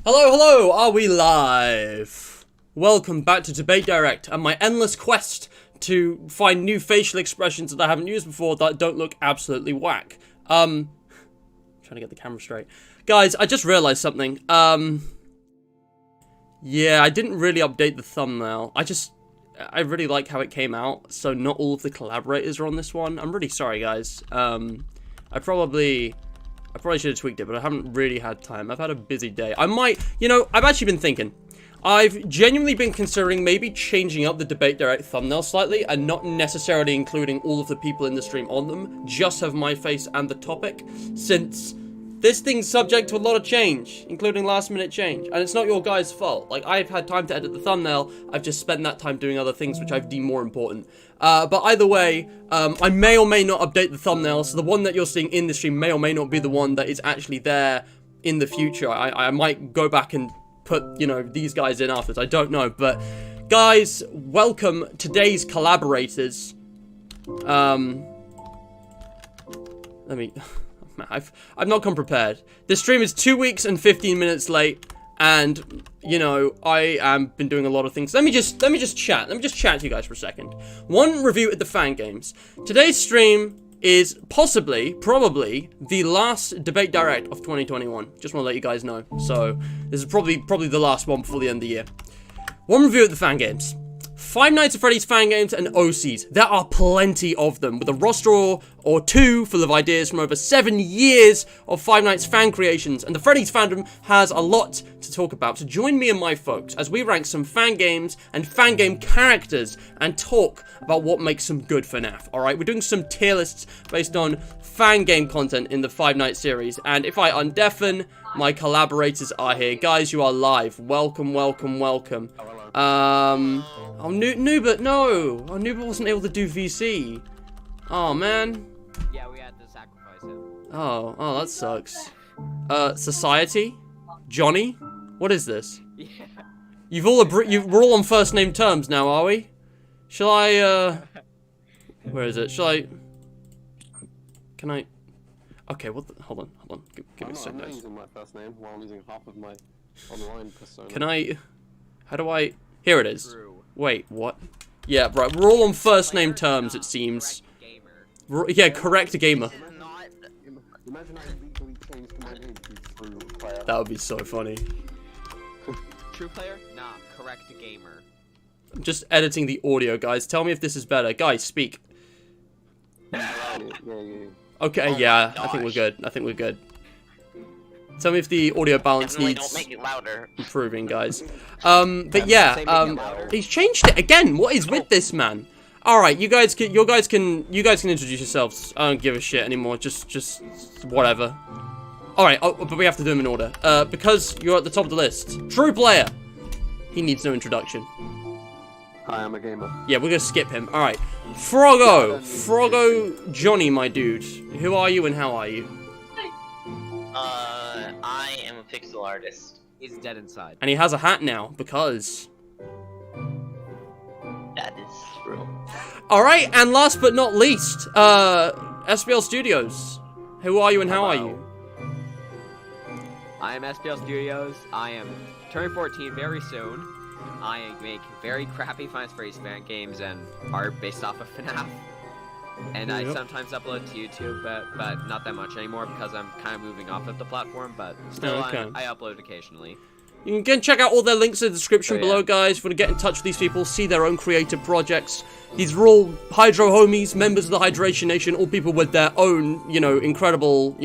Hello, hello, are we live? Welcome back to Debate Direct and my endless quest to find new facial expressions that I haven't used before that don't look absolutely whack. Trying to get the camera straight. Guys, I just realized something. Yeah, I didn't really update the thumbnail. I really like how it came out, so not all of the collaborators are on this one. I'm really sorry, guys. I probably should have tweaked it, but I haven't really had time. I've had a busy day. I might, I've actually been thinking. I've genuinely been considering maybe changing up the Debate Direct thumbnail slightly and not necessarily including all of the people in the stream on them, just have my face and the topic, since this thing's subject to a lot of change, including last minute change, and it's not your guys' fault. Like, I've had time to edit the thumbnail, I've just spent that time doing other things which I've deemed more important. But either way, I may or may not update the thumbnail, so the one that you're seeing in the stream may or may not be the one that is actually there in the future. I might go back and put, these guys in afterwards, I don't know, but guys, welcome today's collaborators. I'm not come prepared. This stream is 2 weeks and 15 minutes late, and I am been doing a lot of things. Let me just chat to you guys for a second. One review at the Fangames. Today's stream is probably the last Debate Direct of 2021. Just want to let you guys know. So this is probably the last one before the end of the year. One review at the Fangames. Five Nights at Freddy's Fangames and OCs. There are plenty of them, with a roster or two full of ideas from over 7 years of Five Nights fan creations, and the Freddy's fandom has a lot to talk about. So join me and my folks as we rank some fan games and fangame characters and talk about what makes them good Fnaf. Alright, we're doing some tier lists based on fangame content in the Five Nights series, and if I undeafen, my collaborators are here. Guys, you are live. Welcome, welcome, welcome. Oh, Nubert, no! Oh, Nubert wasn't able to do VC. Oh, man. Yeah, we had to sacrifice him. Oh, that sucks. Society? Johnny? What is this? Yeah. We're all on first name terms now, are we? Shall I, where is it? Can I? Okay, hold on. Give me a second, I'm not guys. using my first name while I'm using half of my online persona. Can I? How do I? Here it is. True. Wait, what? Yeah, right. We're all on first name terms, it seems. Yeah, correct gamer. Imagine I legally changed my name to True Player. That would be so funny. True player? Nah, correct gamer. I'm just editing the audio, guys. Tell me if this is better. Guys, speak. Yeah. Okay, yeah, I think we're good. Tell me if the audio balance Definitely needs don't make it louder. improving, guys. But yeah, he's changed it again. What is with this man? All right, you guys can introduce yourselves. I don't give a shit anymore. Just whatever. All right, but we have to do them in order. Because you're at the top of the list. True player. He needs no introduction. Hi, I'm a gamer. Yeah, we're gonna skip him. All right, Froggo Johnny, my dude. Who are you and how are you? I am a pixel artist. He's dead inside. And he has a hat now because. That is true. All right, and last but not least, SBL Studios. Who are you and how are you? I am SPL Studios. I am turning 14 very soon. I make very crappy Final Fantasy fan games and art based off of Fnaf. And I sometimes upload to YouTube, but not that much anymore because I'm kind of moving off of the platform, but still Okay. I upload occasionally. You can check out all their links in the description below, guys. If you want to get in touch with these people, see their own creative projects. These are all Hydro homies, members of the Hydration Nation, all people with their own, incredible,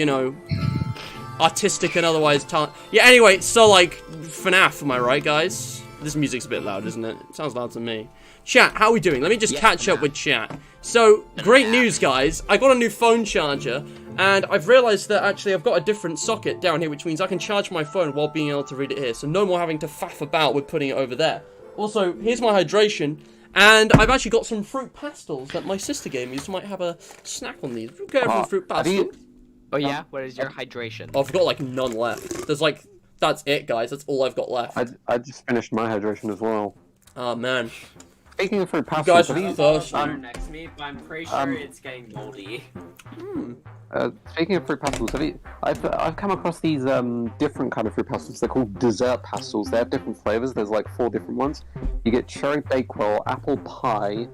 artistic and otherwise talent. Yeah, anyway, so, Fnaf, am I right, guys? This music's a bit loud, isn't it? It sounds loud to me. Chat, how are we doing? Let me just catch up with chat. So, great news, guys. I got a new phone charger, and I've realized that actually I've got a different socket down here, which means I can charge my phone while being able to read it here. So no more having to faff about with putting it over there. Also, here's my hydration, and I've actually got some fruit pastels that my sister gave me, so I might have a snack on these. Careful, fruit pastels. Oh yeah? What is your hydration? Oh, I've got, none left. There's, that's it, guys. That's all I've got left. I just finished my hydration as well. Oh, man. Speaking of fruit You pastels, guys have are you, thirsty. next to me, but I'm pretty sure it's getting moldy. speaking of fruit pastels, have you? I've come across these different kind of fruit pastels. They're called dessert pastels. They have different flavors. There's like 4 different ones. You get cherry bakewell, apple pie,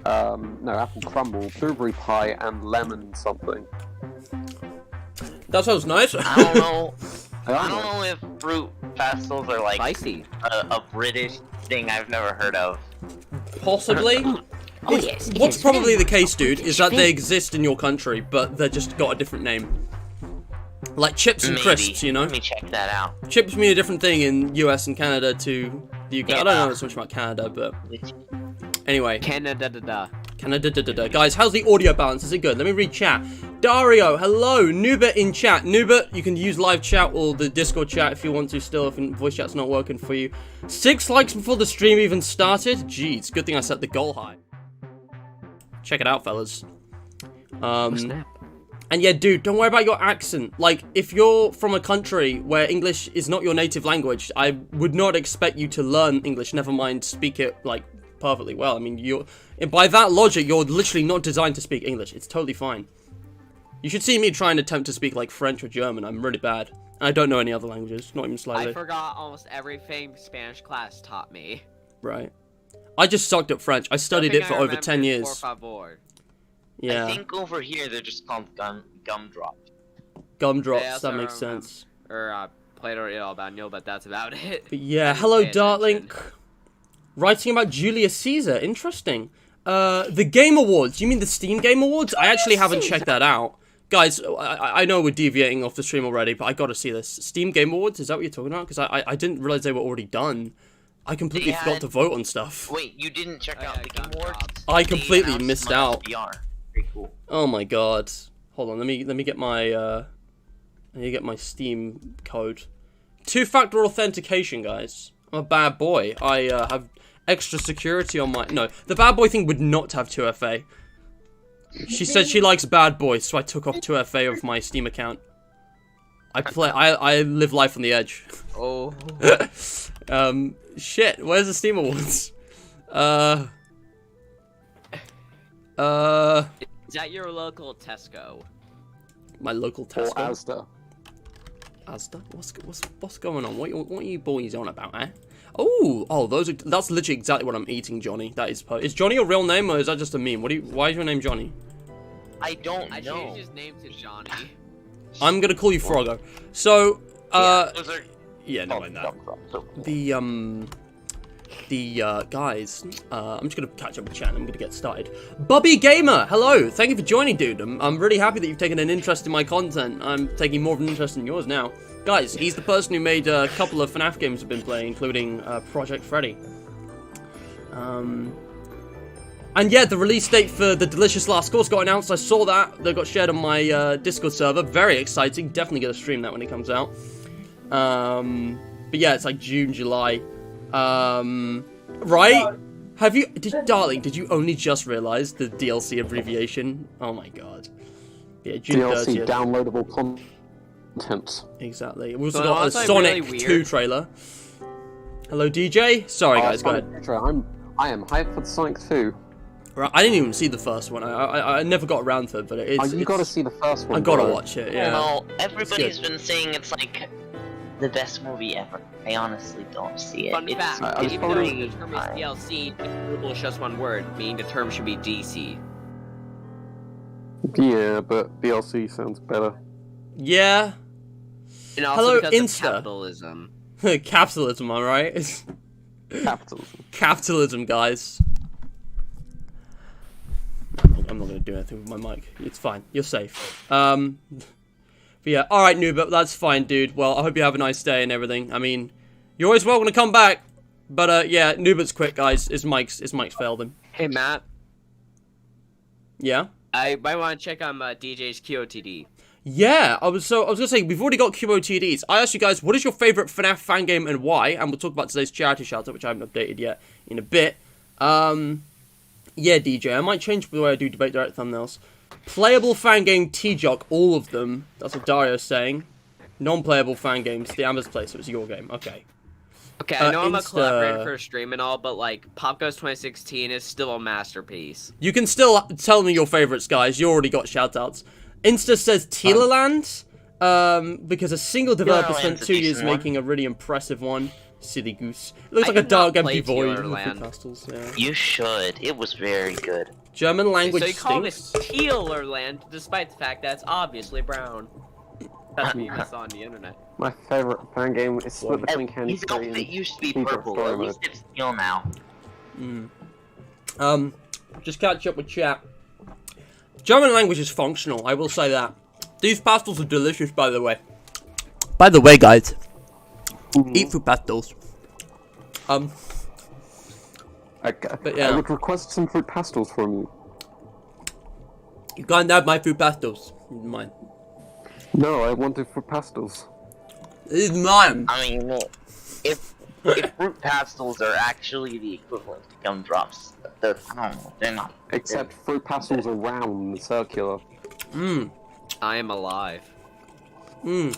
no, apple crumble, blueberry pie, and lemon something. That sounds nice. I don't know. I I don't know if fruit pastels are like Spicy. a British thing I've never heard of. Possibly. Oh yes. What's probably the case, dude, is that they exist in your country, but they're just got a different name. Like chips and Maybe. crisps, you know? Let me check that out. Chips mean a different thing in US and Canada to the UK. I don't know Yeah. so much about Canada, but anyway. Canada. Canada. Guys, how's the audio balance? Is it good? Let me read chat. Dario, hello. Nubert in chat. Nubert, you can use live chat or the Discord chat if you want to still, if voice chat's not working for you. 6 likes before the stream even started? Jeez, good thing I set the goal high. Check it out, fellas. And yeah, dude, don't worry about your accent. Like, if you're from a country where English is not your native language, I would not expect you to learn English, never mind speak it, like, perfectly well. I mean, by that logic, you're literally not designed to speak English. It's totally fine. You should see me try and attempt to speak, like, French or German. I'm really bad. And I don't know any other languages, not even slightly. I forgot almost everything Spanish class taught me. Right. I just sucked at French. I studied it for over 10 years. Por favor. Yeah. I think over here they're just called gumdrops. Gumdrops, Yeah, that makes sense. Or played or all about Neil, but that's about it. But yeah, I didn't hello, pay darling. attention. Writing about Julius Caesar, interesting. The Game Awards, you mean the Steam Game Awards? I actually haven't checked that out. Guys, I know we're deviating off the stream already, but I gotta see this. Steam Game Awards, is that what you're talking about? Because I didn't realize they were already done. I completely They forgot had- to vote on stuff. Wait, you didn't check Oh, out yeah, the Game gumdrops. Awards? I They completely announced missed them on out. SBR. Pretty cool. Oh my god. Hold on, let me get my I need to get my Steam code. 2-factor authentication, guys. I'm a bad boy. I have extra security on my... No, the bad boy thing would not have 2FA. She said she likes bad boys, so I took off 2FA of my Steam account. I live life on the edge. Oh. Shit, where's the Steam Awards? Is that your local Tesco? My local Or Tesco. Asda. Asda? What's going on? What are you boys on about, eh? Oh, that's literally exactly what I'm eating, Johnny. That is Johnny your real name, or is that just a meme? Why is your name Johnny? I don't I know. changed his name to Johnny. I'm gonna call you Froggo. So, Those are yeah, no, mind that. Gumdrops. Guys, I'm just gonna catch up with chat and I'm gonna get started. Bubby Gamer, hello, thank you for joining, dude. I'm really happy that you've taken an interest in my content. I'm taking more of an interest in yours now. Guys, he's the person who made a couple of Fnaf games I've been playing, including Project Freddy. And yeah, the release date for the Delicious Last Course got announced. I saw that. They got shared on my Discord server. Very exciting. Definitely gonna stream that when it comes out. But yeah, it's like June, July. Right? Darling, did you only just realize the DLC abbreviation? Oh my god. Yeah, June DLC 30th. downloadable content. Exactly. We also So got a also Sonic really 2 weird. trailer. Hello, DJ? Sorry, guys, go ahead. I am hyped for Sonic 2. Right, I didn't even see the first one. I never got around to it, but it's... You gotta see the first one. I gotta bro. watch it, yeah. Well, everybody's good. been saying it's like the best movie ever. I honestly don't see it. Fun It's fact, I was even though probably- the term is DLC, downloadable is just one word, meaning the term should be DC. Yeah, but DLC sounds better. Yeah. And also Hello, because Insta. of capitalism. Capitalism, alright? Capitalism. Capitalism, guys. I'm not gonna do anything with my mic. It's fine. You're safe. But yeah, alright, Nubert, that's fine, dude. Well, I hope you have a nice day and everything. I mean, you're always welcome to come back. But yeah, Nubert's quit, guys. His mic's failed him. Hey Matt, Yeah? I might want to check on DJ's QOTD. Yeah, I was gonna say, we've already got QOTDs. I asked you guys, what is your favourite FNAF fan game and why? And we'll talk about today's charity shout-out, which I haven't updated yet, in a bit. Yeah, DJ, I might change the way I do debate direct thumbnails. Playable fan game T-Jock, all of them. That's what Dario's saying. Non-playable fan games, the Amber's play, so it's your game. Okay. Okay, I know I'm a Insta- collaborator for a stream and all, but like Pop Goes 2016 is still a masterpiece. You can still tell me your favorites, guys. You already got shoutouts. Insta says Tierlists, because a single developer spent 2 years making a really impressive one. Silly goose. It looks I like a did dark, not empty play void. Tierland. Pastels, yeah. You should. It was very good. German language So you call stinks. this Tierland, despite the fact that it's obviously brown. That's what you saw on the internet. My favorite fan game is split between Candy His Tree outfit and used to be Secret purple. Story At Mode. least it's teal now. Just catch up with chat. German language is functional, I will say that. These pastels are delicious, by the way. By the way, guys, eat fruit pastels. But yeah. I would request some fruit pastels from you. You can't have my fruit pastels. It's mine. No, I wanted fruit pastels. It's mine. I mean, if fruit pastels are actually the equivalent to gumdrops, I don't know, they're not. Except fruit pastels are round and circular. I am alive. DJ's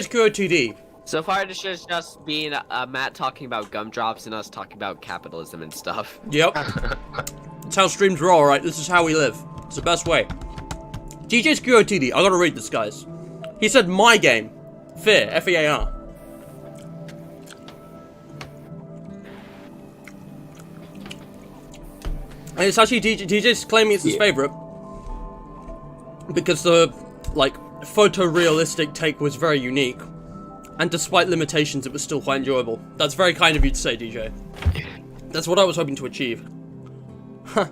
Kyoto. So far, this is just being Matt talking about gumdrops and us talking about capitalism and stuff. Yep. That's how streams roll, right? This is how we live. It's the best way. DJ's Kyoto. I gotta read this, guys. He said, my game. Fear. F-E-A-R. And it's actually DJ's claiming it's his favorite. Because the, like, photorealistic take was very unique. And despite limitations, it was still quite enjoyable. That's very kind of you to say, DJ. That's what I was hoping to achieve. Huh.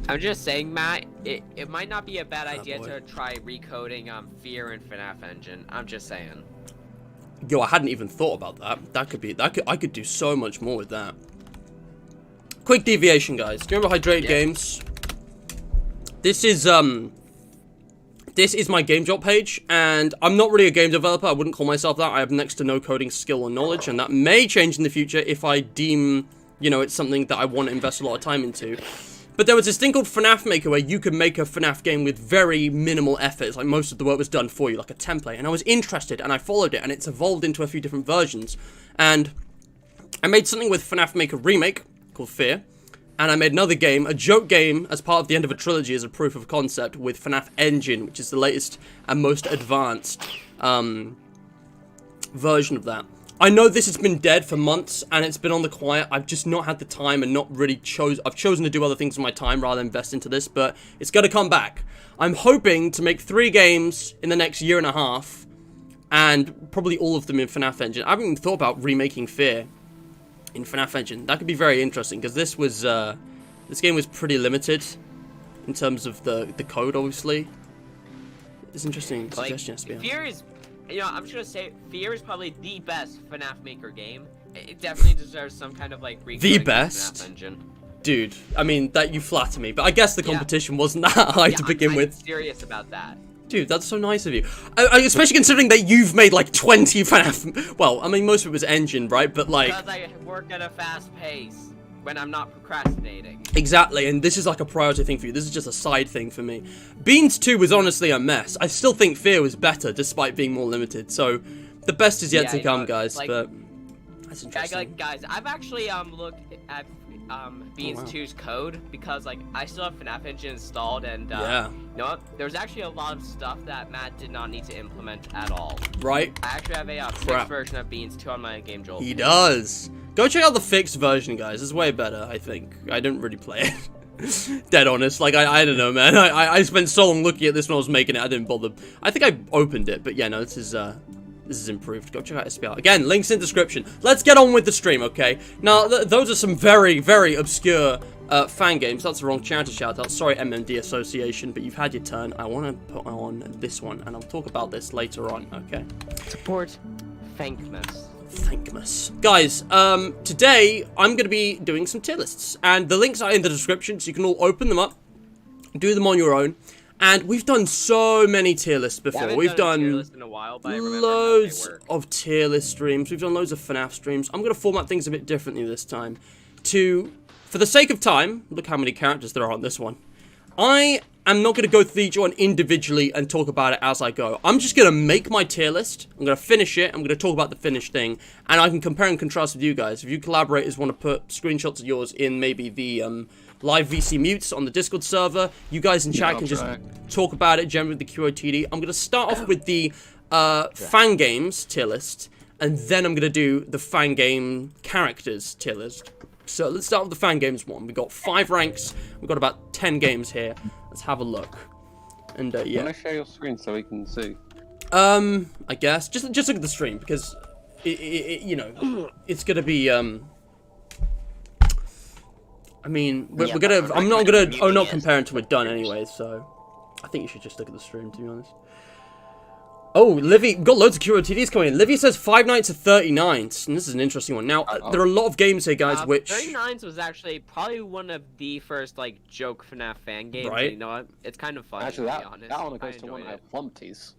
I'm just saying, Matt, it might not be a bad idea boy. to try recoding Fear and Fnaf Engine. I'm just saying. Yo, I hadn't even thought about that. I could do so much more with that. Quick deviation, guys. Do you remember Hydrated Games? This is my game job page, and I'm not really a game developer. I wouldn't call myself that. I have next to no coding skill or knowledge, and that may change in the future if I deem, you know, it's something that I want to invest a lot of time into. But there was this thing called Fnaf Maker where you could make a Fnaf game with very minimal effort. It's like most of the work was done for you, like a template. And I was interested, and I followed it, and it's evolved into a few different versions. And I made something with Fnaf Maker Remake called Fear. And I made another game, a joke game, as part of the end of a trilogy as a proof of concept with Fnaf Engine, which is the latest and most advanced version of that. I know this has been dead for months, and it's been on the quiet. I've just not had the time and not really I've chosen to do other things in my time rather than invest into this, but it's going to come back. I'm hoping to make 3 games in the next year and a half, and probably all of them in Fnaf Engine. I haven't even thought about remaking Fear in Fnaf Engine. That could be very interesting, because this was, this game was pretty limited in terms of the code, obviously. It's interesting suggestion, SBL. Fear is, you know, I'm just gonna say, Fear is probably the best Fnaf Maker game. It definitely deserves some kind of, like, recoding The of best? Fnaf Engine. Dude, I mean, that you flatter me, but I guess the competition wasn't that high to begin with. I'm serious about that. Dude, that's so nice of you. Especially considering that you've made like 20 FNAF. Well, I mean, most of it was engine, right? But like. Because I work at a fast pace when I'm not procrastinating. Exactly, and this is like a priority thing for you. This is just a side thing for me. Beans 2 was honestly a mess. I still think Fear was better, despite being more limited. So, the best is yet to come, guys. like, but that's interesting. Guys, I've actually looked at Beans 2's code because like I still have FNAF Engine installed, and you know what? There's actually a lot of stuff that Matt did not need to implement at all. Right? I actually have a fixed version of Beans 2 on my Game Jolt. He does. Go check out the fixed version, guys. It's way better, I think. I didn't really play it. Dead honest. Like, I don't know, man. I spent so long looking at this when I was making it, I didn't bother. I think I opened it, but yeah, no, this is improved. Go check out SPL. Again, links in description. Let's get on with the stream, okay? Now, those are some very, very obscure fan games. That's the wrong charity shout-out. Sorry, MMD Association, but you've had your turn. I want to put on this one, and I'll talk about this later on, okay? Support Thankmas. Thankmas. Guys, today I'm going to be doing some tier lists, and the links are in the description, so you can all open them up, do them on your own. And we've done so many tier lists before. We've done loads of tier list streams. We've done loads of FNAF streams. I'm going to format things a bit differently this time. For the sake of time, look how many characters there are on this one. I am not going to go through each one individually and talk about it as I go. I'm just going to make my tier list. I'm going to finish it. I'm going to talk about the finished thing. And I can compare and contrast with you guys. If you collaborators want to put screenshots of yours in maybe the live VC mutes on the Discord server, you guys in chat can just talk about it generally with the QOTD. I'm going to start off with the Fangames tier list. And then I'm going to do the Fangame characters tier list. So let's start with the Fangames one. We've got 5 ranks. We've got about 10 games here. Let's have a look. And yeah. Can I share your screen so we can see? I guess just look at the stream because you know it's gonna be I mean we're gonna I'm not compare until we're done anyway. So I think you should just look at the stream to be honest. Oh, Livy, got loads of QOTDs coming in. Livy says 5 Nights at 39s, and this is an interesting one. Now, there are a lot of games here, guys, which... 39s was actually probably one of the first, like, joke FNAF fan games. Right. You know what? It's kind of fun, Actually, to be honest. that one goes to one of our Flumpties.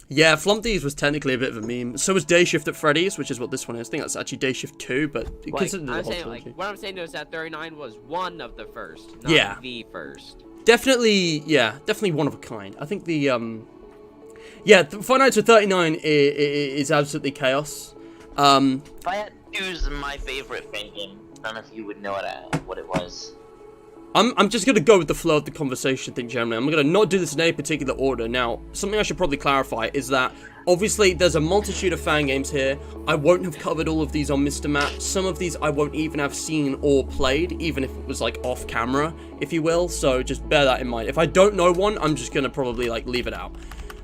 Yeah, Flumpties was technically a bit of a meme. So was Day Shift at Freddy's, which is what this one is. I think that's actually Day Shift 2, but it considered the whole trilogy. What I'm saying is that 39 was one of the first, not the first. Definitely, yeah, definitely one of a kind. I think the, yeah, Five Nights at 39 is absolutely chaos. If I had to choose my favorite fan game, none of you would know what it was. I'm just gonna go with the flow of the conversation thing generally. I'm gonna not do this in any particular order. Now, something I should probably clarify is that obviously there's a multitude of fan games here. I won't have covered all of these on Mr. Map. Some of these I won't even have seen or played, even if it was like off camera, if you will. So just bear that in mind. If I don't know one, I'm just gonna probably like leave it out.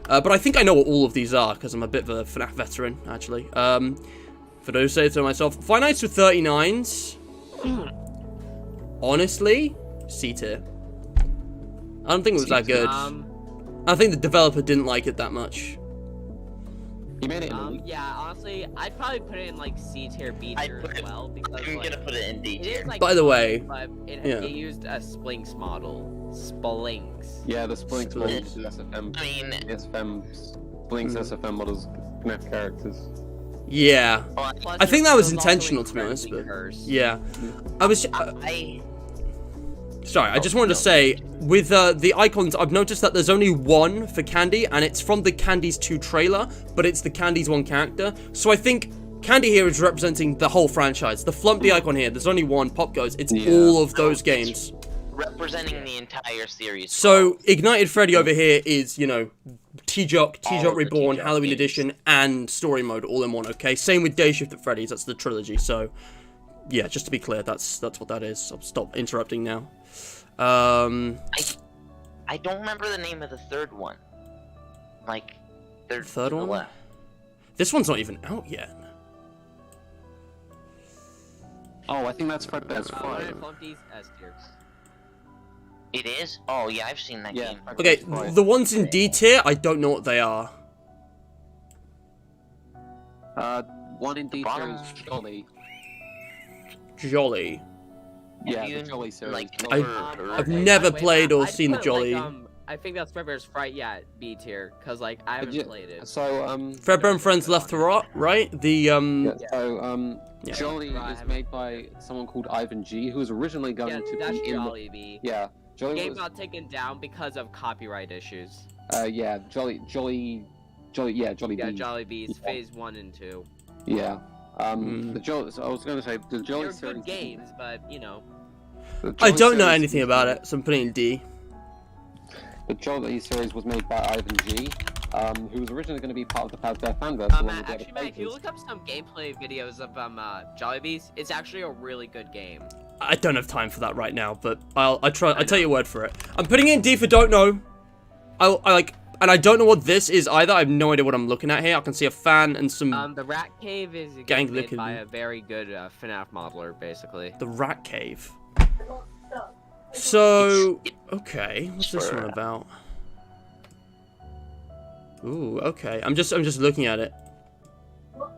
But I think I know what all of these are, because I'm a bit of a FNAF veteran, actually. For those who say it to myself, Five Nights with 39s, honestly, C tier. I don't think it was that good. I think the developer didn't like it that much. He made it in yeah, honestly, I'd probably put it in like C tier, B tier as well, because I'm gonna put it in D tier. Like, by the way, but it used a Splinks model. Splinks. Yeah, the Splinks models, SFM. I mean, SFM, Splinks SFM models, FNAF characters. Yeah. Plus, I think that was there's also intentional, to be honest, but curse. yeah. I was... Sorry, I just wanted to say, with the icons, I've noticed that there's only one for Candy, and it's from the Candy's 2 trailer, but it's the Candy's 1 character. So I think Candy here is representing the whole franchise. The Flumpy icon here, there's only one. Pop Goes, it's all of those games. Representing the entire series. So, Ignited Freddy over here is, you know, T-Jock Reborn, Halloween games. Edition, and Story Mode all in one, okay? Same with Day Shift at Freddy's, that's the trilogy, so... Yeah, just to be clear, that's what that is. I'll stop interrupting now. I don't remember the name of the third one. Like, third one? This one's not even out yet. Oh, I think that's Fredbear's 5. Flumpties, S tier. It is? Oh yeah, I've seen that game. Okay, the ones in D tier, I don't know what they are. One in D tier is Jolly. Jolly. Yeah, the Jolly series. Like, I've never played or seen the Jolly. I think that's Fredbear's Fright, yeah, B tier, because like I haven't played it. So Fredbear and Friends Left to Rot, right? The Jolly is made by someone called Ivan G, who was originally going to that's be in Jolly B. Yeah, Jolly The game was... got taken down because of copyright issues. Yeah, Jolly B. Yeah, Jolly B's phase 1 and 2. Yeah. The Jolly. So I was going to say the Jolly They're series. good games, but you know. I don't know anything about it, so I'm putting it in D. The Jolly series was made by Ivan G, who was originally going to be part of the Fazbear fanverse. Actually, Matt, if you look up some gameplay videos of Jollibees, it's actually a really good game. I don't have time for that right now, but I'll tell you a word for it. I'm putting it in D for don't know. And I don't know what this is either. I have no idea what I'm looking at here. I can see a fan and some... the Rat Cave is gang made looking by a very good FNAF modeler, basically. The Rat Cave. So, okay, what's this one about? Ooh, okay. I'm just looking at it.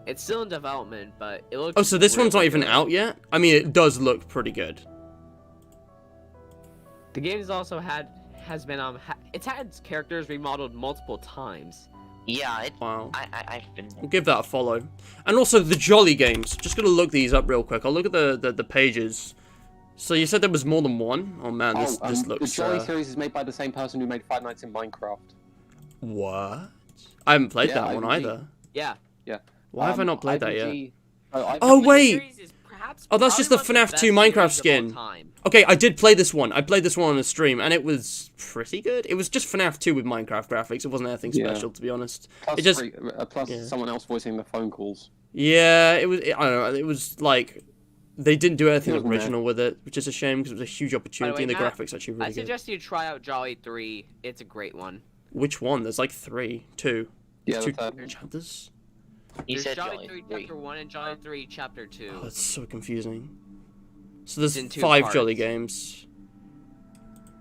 It's still in development, but it looks... Oh, so this one's not really even good. out yet? I mean, it does look pretty good. The game's also has been it's had its characters remodeled multiple times. Yeah, Wow. I've been... We'll give that a follow. And also the Jolly games. Just gonna look these up real quick. I'll look at the pages. So you said there was more than one? Oh man, this looks... The Jolly series is made by the same person who made Five Nights in Minecraft. What? I haven't played that one either. Yeah. Yeah. Why have I not played that yet? Oh, wait! Oh, that's just the FNAF 2 Minecraft skin. Okay, I did play this one. I played this one on a stream, and it was pretty good. It was just FNAF 2 with Minecraft graphics. It wasn't anything special, to be honest. Plus, it just, someone else voicing the phone calls. Yeah, I don't know. It was like... They didn't do anything original with it, which is a shame because it was a huge opportunity and the graphics actually really good. I suggest you try out Jolly 3. It's a great one. Which one? There's like two. Yeah, two chapters. There's Jolly 3 Chapter 1 and Jolly 3 Chapter 2. Oh, that's so confusing. So there's in 5 Jolly games.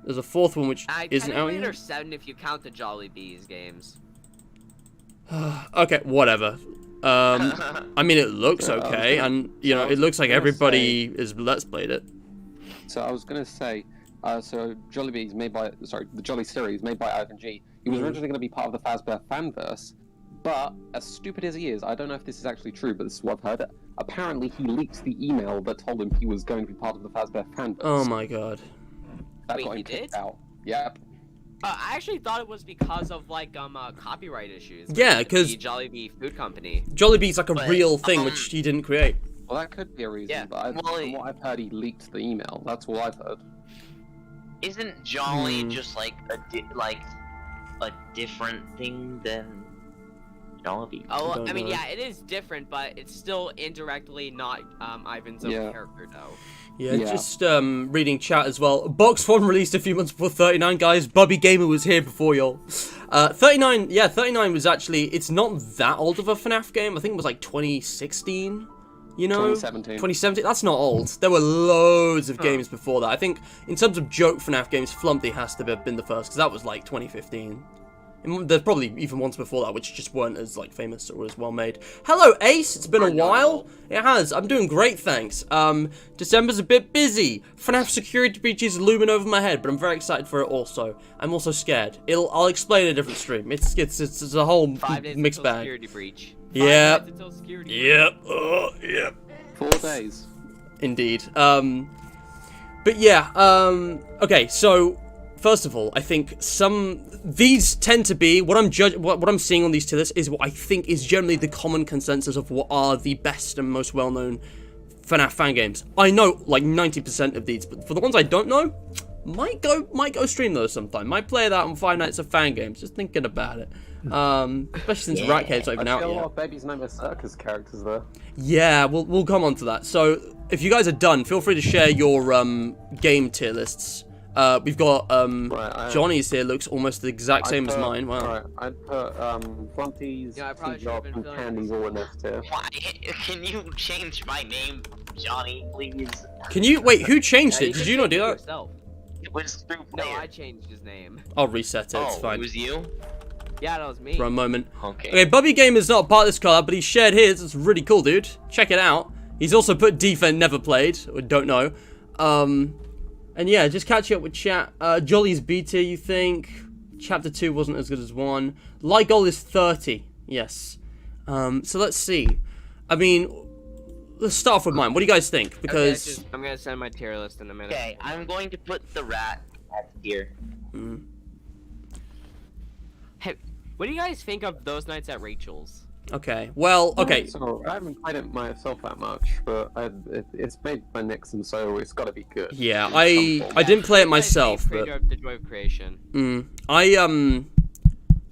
There's a 4th one which isn't out yet. There's 7 if you count the Jolly Bees games. Okay, whatever. I mean, it looks okay, and you know, it looks like everybody is Let's Played it. So I was gonna say, so Jollibee is made by, the Jolly series made by Ivan G. He was originally gonna be part of the Fazbear fanverse, but as stupid as he is, I don't know if this is actually true, but this is what I've heard. Apparently, he leaked the email that told him he was going to be part of the Fazbear fanverse. Oh my god. That Wait, got him he kicked did? out. Yep. I actually thought it was because of like copyright issues. Yeah, because Jollibee Food Company. Jollibee's like a real thing which he didn't create. Well, that could be a reason, Yeah, but from what I've heard, he leaked the email. That's all I've heard. Isn't Jolly just like a different thing than Jollibee? Oh, I mean, yeah, it is different, but it's still indirectly not Ivan's own character, though. Yeah, just reading chat as well. Box 1 released a few months before 39, guys. Bobby Gamer was here before y'all. 39 was actually, it's not that old of a FNAF game. I think it was like 2016, you know? 2017. That's not old. There were loads of games before that. I think in terms of joke FNAF games, Flumpty has to have been the first, because that was like 2015. And there's probably even ones before that which just weren't as like famous or as well made. Hello Ace, it's been a while. It has. I'm doing great, thanks. December's a bit busy. FNAF security breaches looming over my head, but I'm very excited for it also. I'm also scared. I'll explain in a different stream. It's a whole 5 days mixed until bag. Security breach. Yep. 5 days until security Yep. Yep. 4 days. Indeed. But yeah. Okay. So first of all, I think these tend to be what I'm seeing on these tier lists is what I think is generally the common consensus of what are the best and most well-known FNAF fan games. I know like 90% of these, but for the ones I don't know, might go stream those sometime. Might play that on 5 Nights of Fangames. Just thinking about it. Especially since Ratcade's not even out yet. I feel a lot of Baby's Nightmare Circus characters there. Yeah, we'll come on to that. So if you guys are done, feel free to share your game tier lists. We've got Johnny's here, looks almost the exact same as mine. Wow. Right, I'd put Flumpty's, Job, and Candy's all in F tier. Why? Can you change my name, Johnny, please? Can you wait? Who changed it? Did you not do that? Yourself. It was through No, player. I changed his name. I'll reset it. It's fine. It was you? Yeah, that was me. For a moment. Okay. Okay, Bubby Game is not a part of this collab, but he shared his. It's really cool, dude. Check it out. He's also put Defend Never Played, or don't know. And yeah, just catching up with chat. Jolly's B tier, you think? Chapter 2 wasn't as good as 1. Light goal is 30. Yes. So let's see. I mean, let's start off with mine. What do you guys think? Because I'm gonna send my tier list in a minute. Okay, I'm going to put the rat at tier. Hey, what do you guys think of Those Nights at Rachel's? okay. Well, okay. So, I haven't played it myself that much, but it's made by Nixon, so it's got to be good. Yeah, I didn't play it myself, but Creator of the Joy of Creation.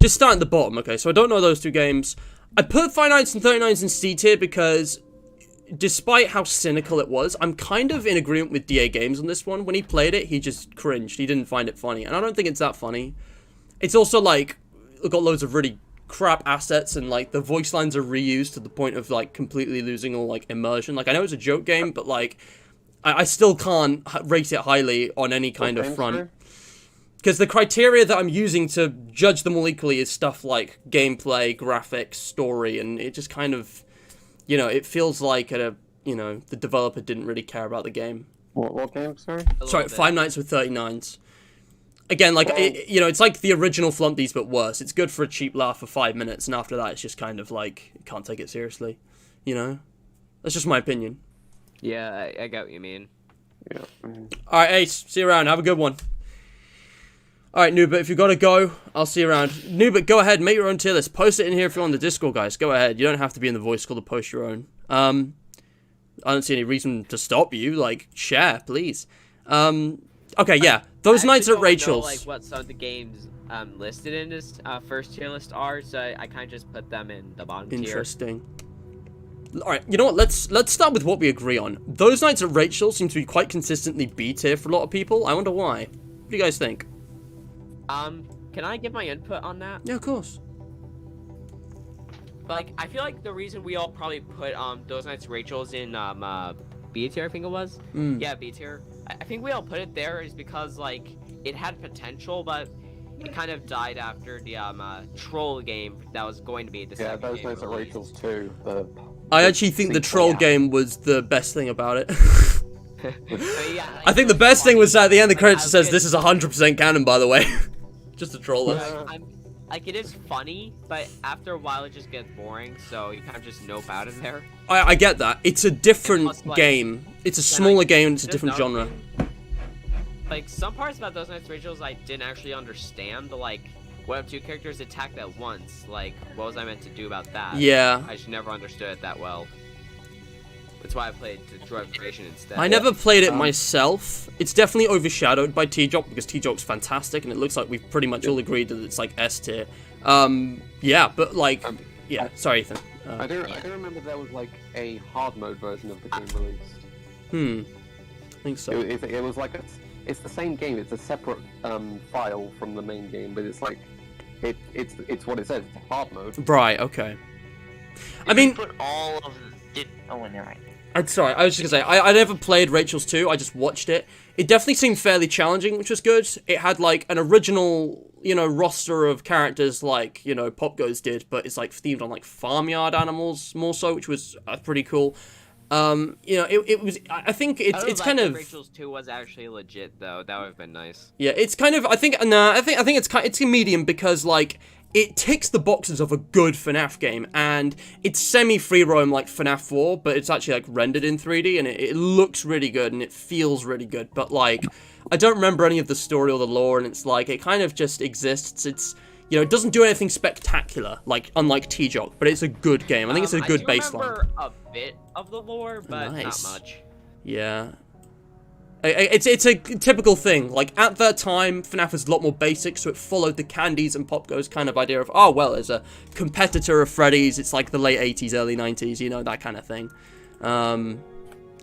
Just start at the bottom. Okay, so I don't know those two games. I put Five Nights and 39s in C tier because, despite how cynical it was, I'm kind of in agreement with DA Games on this one. When he played it, he just cringed. He didn't find it funny, and I don't think it's that funny. It's also like got loads of really crap assets, and like the voice lines are reused to the point of like completely losing all like immersion. Like I know it's a joke game, but like I still can't rate it highly on any kind of front. Because the criteria that I'm using to judge them all equally is stuff like gameplay, graphics, story, and it just kind of, you know, it feels like the developer didn't really care about the game. What game, sorry? Sorry, Five Nights with 39s. Again, like, it's like the original Flumpties, but worse. It's good for a cheap laugh for 5 minutes, and after that, it's just kind of like, you can't take it seriously, you know? That's just my opinion. Yeah, I get what you mean. Yeah. Alright, Ace, see you around. Have a good one. Alright, Nubert, if you gotta go, I'll see you around. Nubert, go ahead, make your own tier list. Post it in here if you're on the Discord, guys. Go ahead. You don't have to be in the voice call to post your own. I don't see any reason to stop you. Like, share, please. Okay, yeah. Those nights at Rachel's. I don't know, like, what some of the games listed in this first tier list are, so I kind of just put them in the bottom tier. Interesting. Alright, you know what? Let's start with what we agree on. Those nights at Rachel's seem to be quite consistently B tier for a lot of people. I wonder why. What do you guys think? Can I give my input on that? Yeah, of course. Like, I feel like the reason we all probably put those nights Rachel's in B tier, I think it was. Yeah, B tier. I think we all put it there is because like it had potential, but it kind of died after the troll game that was going to be the second those game nights at released. Rachel's too. I actually think the troll game was the best thing about it. Yeah, like, I think the best thing was at the end of the credits it says this is 100% canon, by the way. Just a troll us. Like, it is funny, but after a while it just gets boring, so you kind of just nope out of there. I get that. It's a different Plus, like, game. It's a smaller game and it's a there's different no- genre. Like, some parts about those nights Rachel's I didn't actually understand. Like, what if two characters attacked at once? Like, what was I meant to do about that? Yeah. I just never understood it that well. That's why I played Destroy Creation instead. I never played it myself. It's definitely overshadowed by T-Jock because T-Jock's fantastic and it looks like we've pretty much all agreed that it's like S tier. Yeah, but like, yeah, sorry Ethan. I do remember there was like a hard mode version of the game released. I think so. It was like it's the same game. It's a separate file from the main game, but it's like it's what it says. It's hard mode. Right. Okay. I mean, put all of the. Oh, never mind. I'm sorry. I was just gonna say I never played Rachel's 2. I just watched it. It definitely seemed fairly challenging, which was good. It had like an original, roster of characters like Pop Goes did, but it's like themed on like farmyard animals more so, which was pretty cool. It was. I think it's kind of. Rachel's 2 was actually legit though. That would have been nice. Yeah, it's kind of. I think it's a medium because like it ticks the boxes of a good FNAF game, and it's semi-free roam like FNAF 4, but it's actually like rendered in 3D, and it looks really good and it feels really good. But like, I don't remember any of the story or the lore, and it's like it kind of just exists. It's it doesn't do anything spectacular, like unlike T-Jock, but it's a good game. I think it's a good baseline. I remember a bit of the lore, but Nice. not much. Yeah. It's a typical thing. Like, at that time, FNAF was a lot more basic, so it followed the Candies and Pop Goes kind of idea of, oh, well, as a competitor of Freddy's, it's like the late 80s, early 90s, that kind of thing.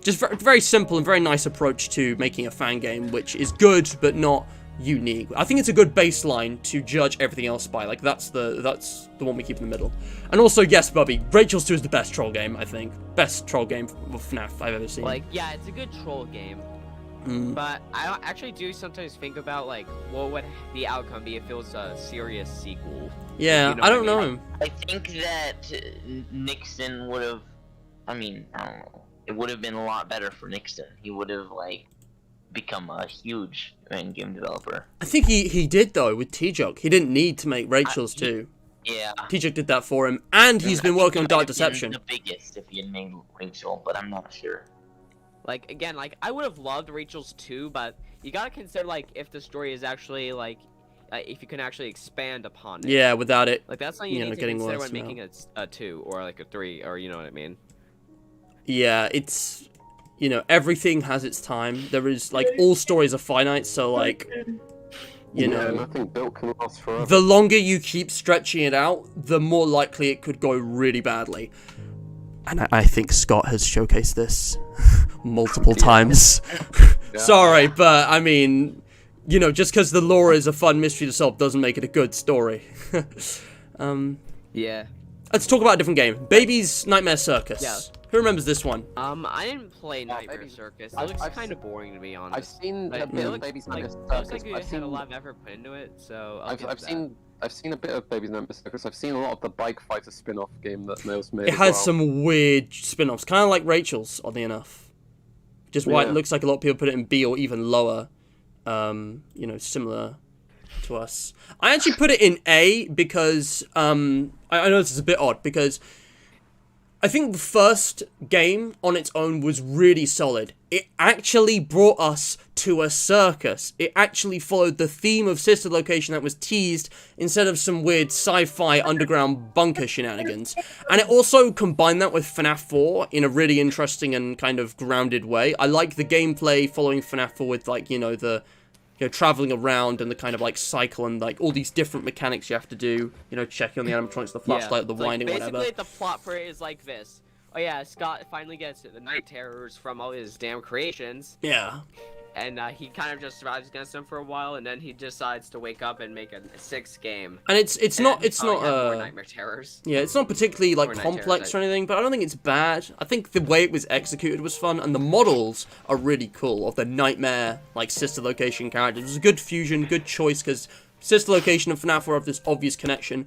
Just very simple and very nice approach to making a fan game, which is good, but not unique. I think it's a good baseline to judge everything else by. Like, that's the one we keep in the middle. And also, yes, Bubby, Rachel's 2 is the best troll game, I think. Best troll game of FNAF I've ever seen. Like, yeah, it's a good troll game. But I actually do sometimes think about, like, what would the outcome be if it was a serious sequel? Yeah, I don't know. I think that Nixon would have. I don't know. It would have been a lot better for Nixon. He would have become a huge game developer. I think he did though with T-Jock. He didn't need to make Rachel's 2. Yeah. T-Jock did that for him, and he's been working on Dark Deception. The biggest if he had made Rachel, but I'm not sure. Like, again, like, I would have loved Rachel's 2, but you gotta consider, like, if the story is actually, like, if you can actually expand upon it. Yeah, without it. Like, that's something you need to consider when now. making a 2, or, like, a 3, or, you know what I mean? Yeah, it's, everything has its time. There is, like, all stories are finite, so, like, nothing built can last forever. the longer you keep stretching it out, the more likely it could go really badly. And I think Scott has showcased this multiple times. Sorry, but I mean, just because the lore is a fun mystery to solve doesn't make it a good story. Yeah. Let's talk about a different game. Baby's Nightmare Circus. Yeah. Who remembers this one? I didn't play Nightmare Circus. It looks kind of boring to be honest. I've seen a Like, bit it of looks Baby's like, Nightmare it looks Circus. like you had a lot of effort put into it, so I've seen a bit of Baby's Nightmare Circus. I've seen a lot of the Bike Fighter spin-off game that Nails made. It has some weird spin-offs, kind of like Rachel's, oddly enough. Just why it looks like a lot of people put it in B or even lower. Similar to us. I actually put it in A because I know this is a bit odd because I think the first game on its own was really solid. it actually brought us to a circus. It actually followed the theme of Sister Location that was teased instead of some weird sci-fi underground bunker shenanigans. And it also combined that with Fnaf 4 in a really interesting and kind of grounded way. I like the gameplay following Fnaf 4 with, like, you know, traveling around and the kind of, like, cycle and, like, all these different mechanics you have to do. You know, checking on the animatronics, the flashlight, the winding, whatever. Basically, the plot for it is like this. Oh yeah, Scott finally gets the night terrors from all his damn creations. Yeah. And he kind of just survives against them for a while, and then he decides to wake up and make a 6th game. And it's not more nightmare terrors. Yeah, it's not particularly like Or night complex terrors, or anything, but I don't think it's bad. I think the way it was executed was fun, and the models are really cool of the nightmare like Sister Location characters. It was a good fusion, good choice, because Sister Location and FNAF were of this obvious connection.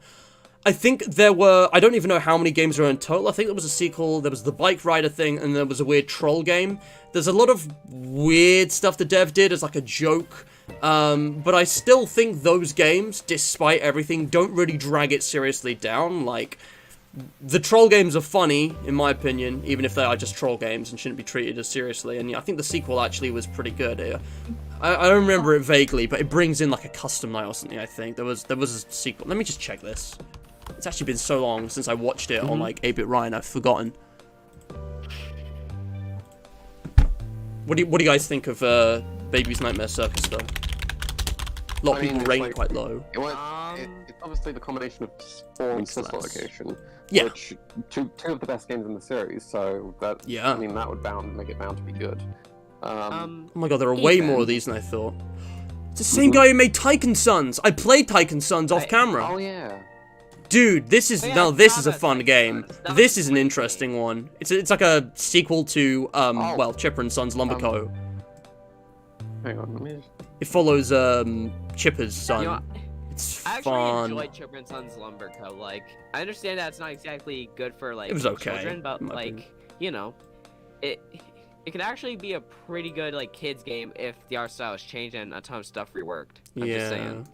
I think there were, I don't even know how many games there were in total. I think there was a sequel, there was the bike rider thing, and there was a weird troll game. There's a lot of weird stuff the dev did as like a joke, but I still think those games, despite everything, don't really drag it seriously down. Like, the troll games are funny, in my opinion, even if they are just troll games and shouldn't be treated as seriously. And yeah, I think the sequel actually was pretty good. I don't remember it vaguely, but it brings in like a custom night or something, I think. There was a sequel. Let me just check this. It's actually been so long since I watched it on like 8-Bit Ryan, I've forgotten. What do you guys think of Baby's Nightmare Circus though? A lot of people rate it quite low. It's obviously the combination of 4 and Sister Location, Yeah. which two of the best games in the series. So that I mean that would make it bound to be good. Oh my god, there are way more of these than I thought. It's the same guy who made Tycoon Sons. I played Tycoon Sons off camera. Oh yeah. Dude, this is this is a fun game. That This was is an interesting one. It's like a sequel to well, Chipper and Son's Lumber Co. Hang on, let me just... It follows Chipper's son. You know, It's I fun. actually enjoyed Chipper and Son's Lumber Co. Like, I understand that it's not exactly good for like It was okay, children, but in my like, opinion. you know, it could actually be a pretty good like kids game if the art style is changed and a ton of stuff reworked. I'm just saying.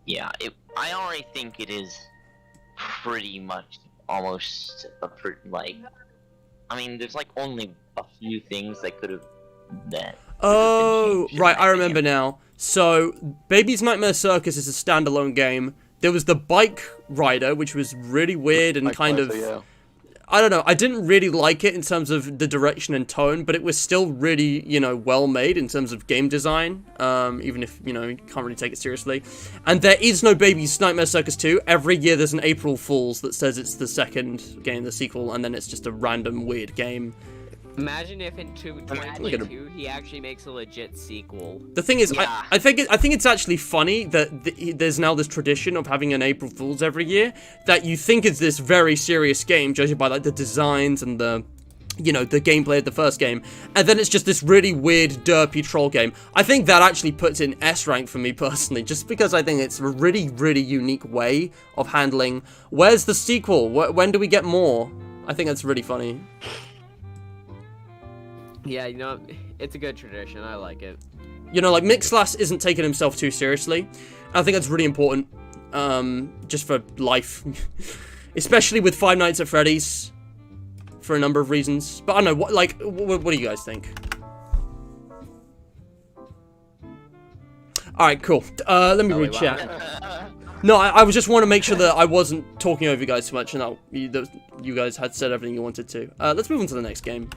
Yeah, I already think it is pretty much almost a like. I mean, there's like only a few things that could have Oh, right, I remember now. So, Baby's Nightmare Circus is a standalone game. There was the bike rider, which was really weird and kind of... Yeah. I don't know, I didn't really like it in terms of the direction and tone, but it was still really, you know, well made in terms of game design, even if, you know, you can't really take it seriously. And there is no Baby's Nightmare Circus 2. Every year there's an April Fool's that says it's the second game, the sequel, and then it's just a random weird game. Imagine if in 2022 he actually makes a legit sequel. The thing is, Yeah. I think it's actually funny that there's now this tradition of having an April Fool's every year that you think is this very serious game, judging by like the designs and the, you know, the gameplay of the first game, and then it's just this really weird, derpy troll game. I think that actually puts it in S rank for me personally, just because I think it's a really, really unique way of handling. Where's the sequel? When do we get more? I think that's really funny. Yeah, you know, it's a good tradition. I like it. You know, like, Mixlas isn't taking himself too seriously. I think that's really important, just for life. Especially with Five Nights at Freddy's, for a number of reasons. But I don't know, what do you guys think? Alright, cool. Let me read chat. No, I just want to make sure that I wasn't talking over you guys too much, and that you guys had said everything you wanted to. Let's move on to the next game.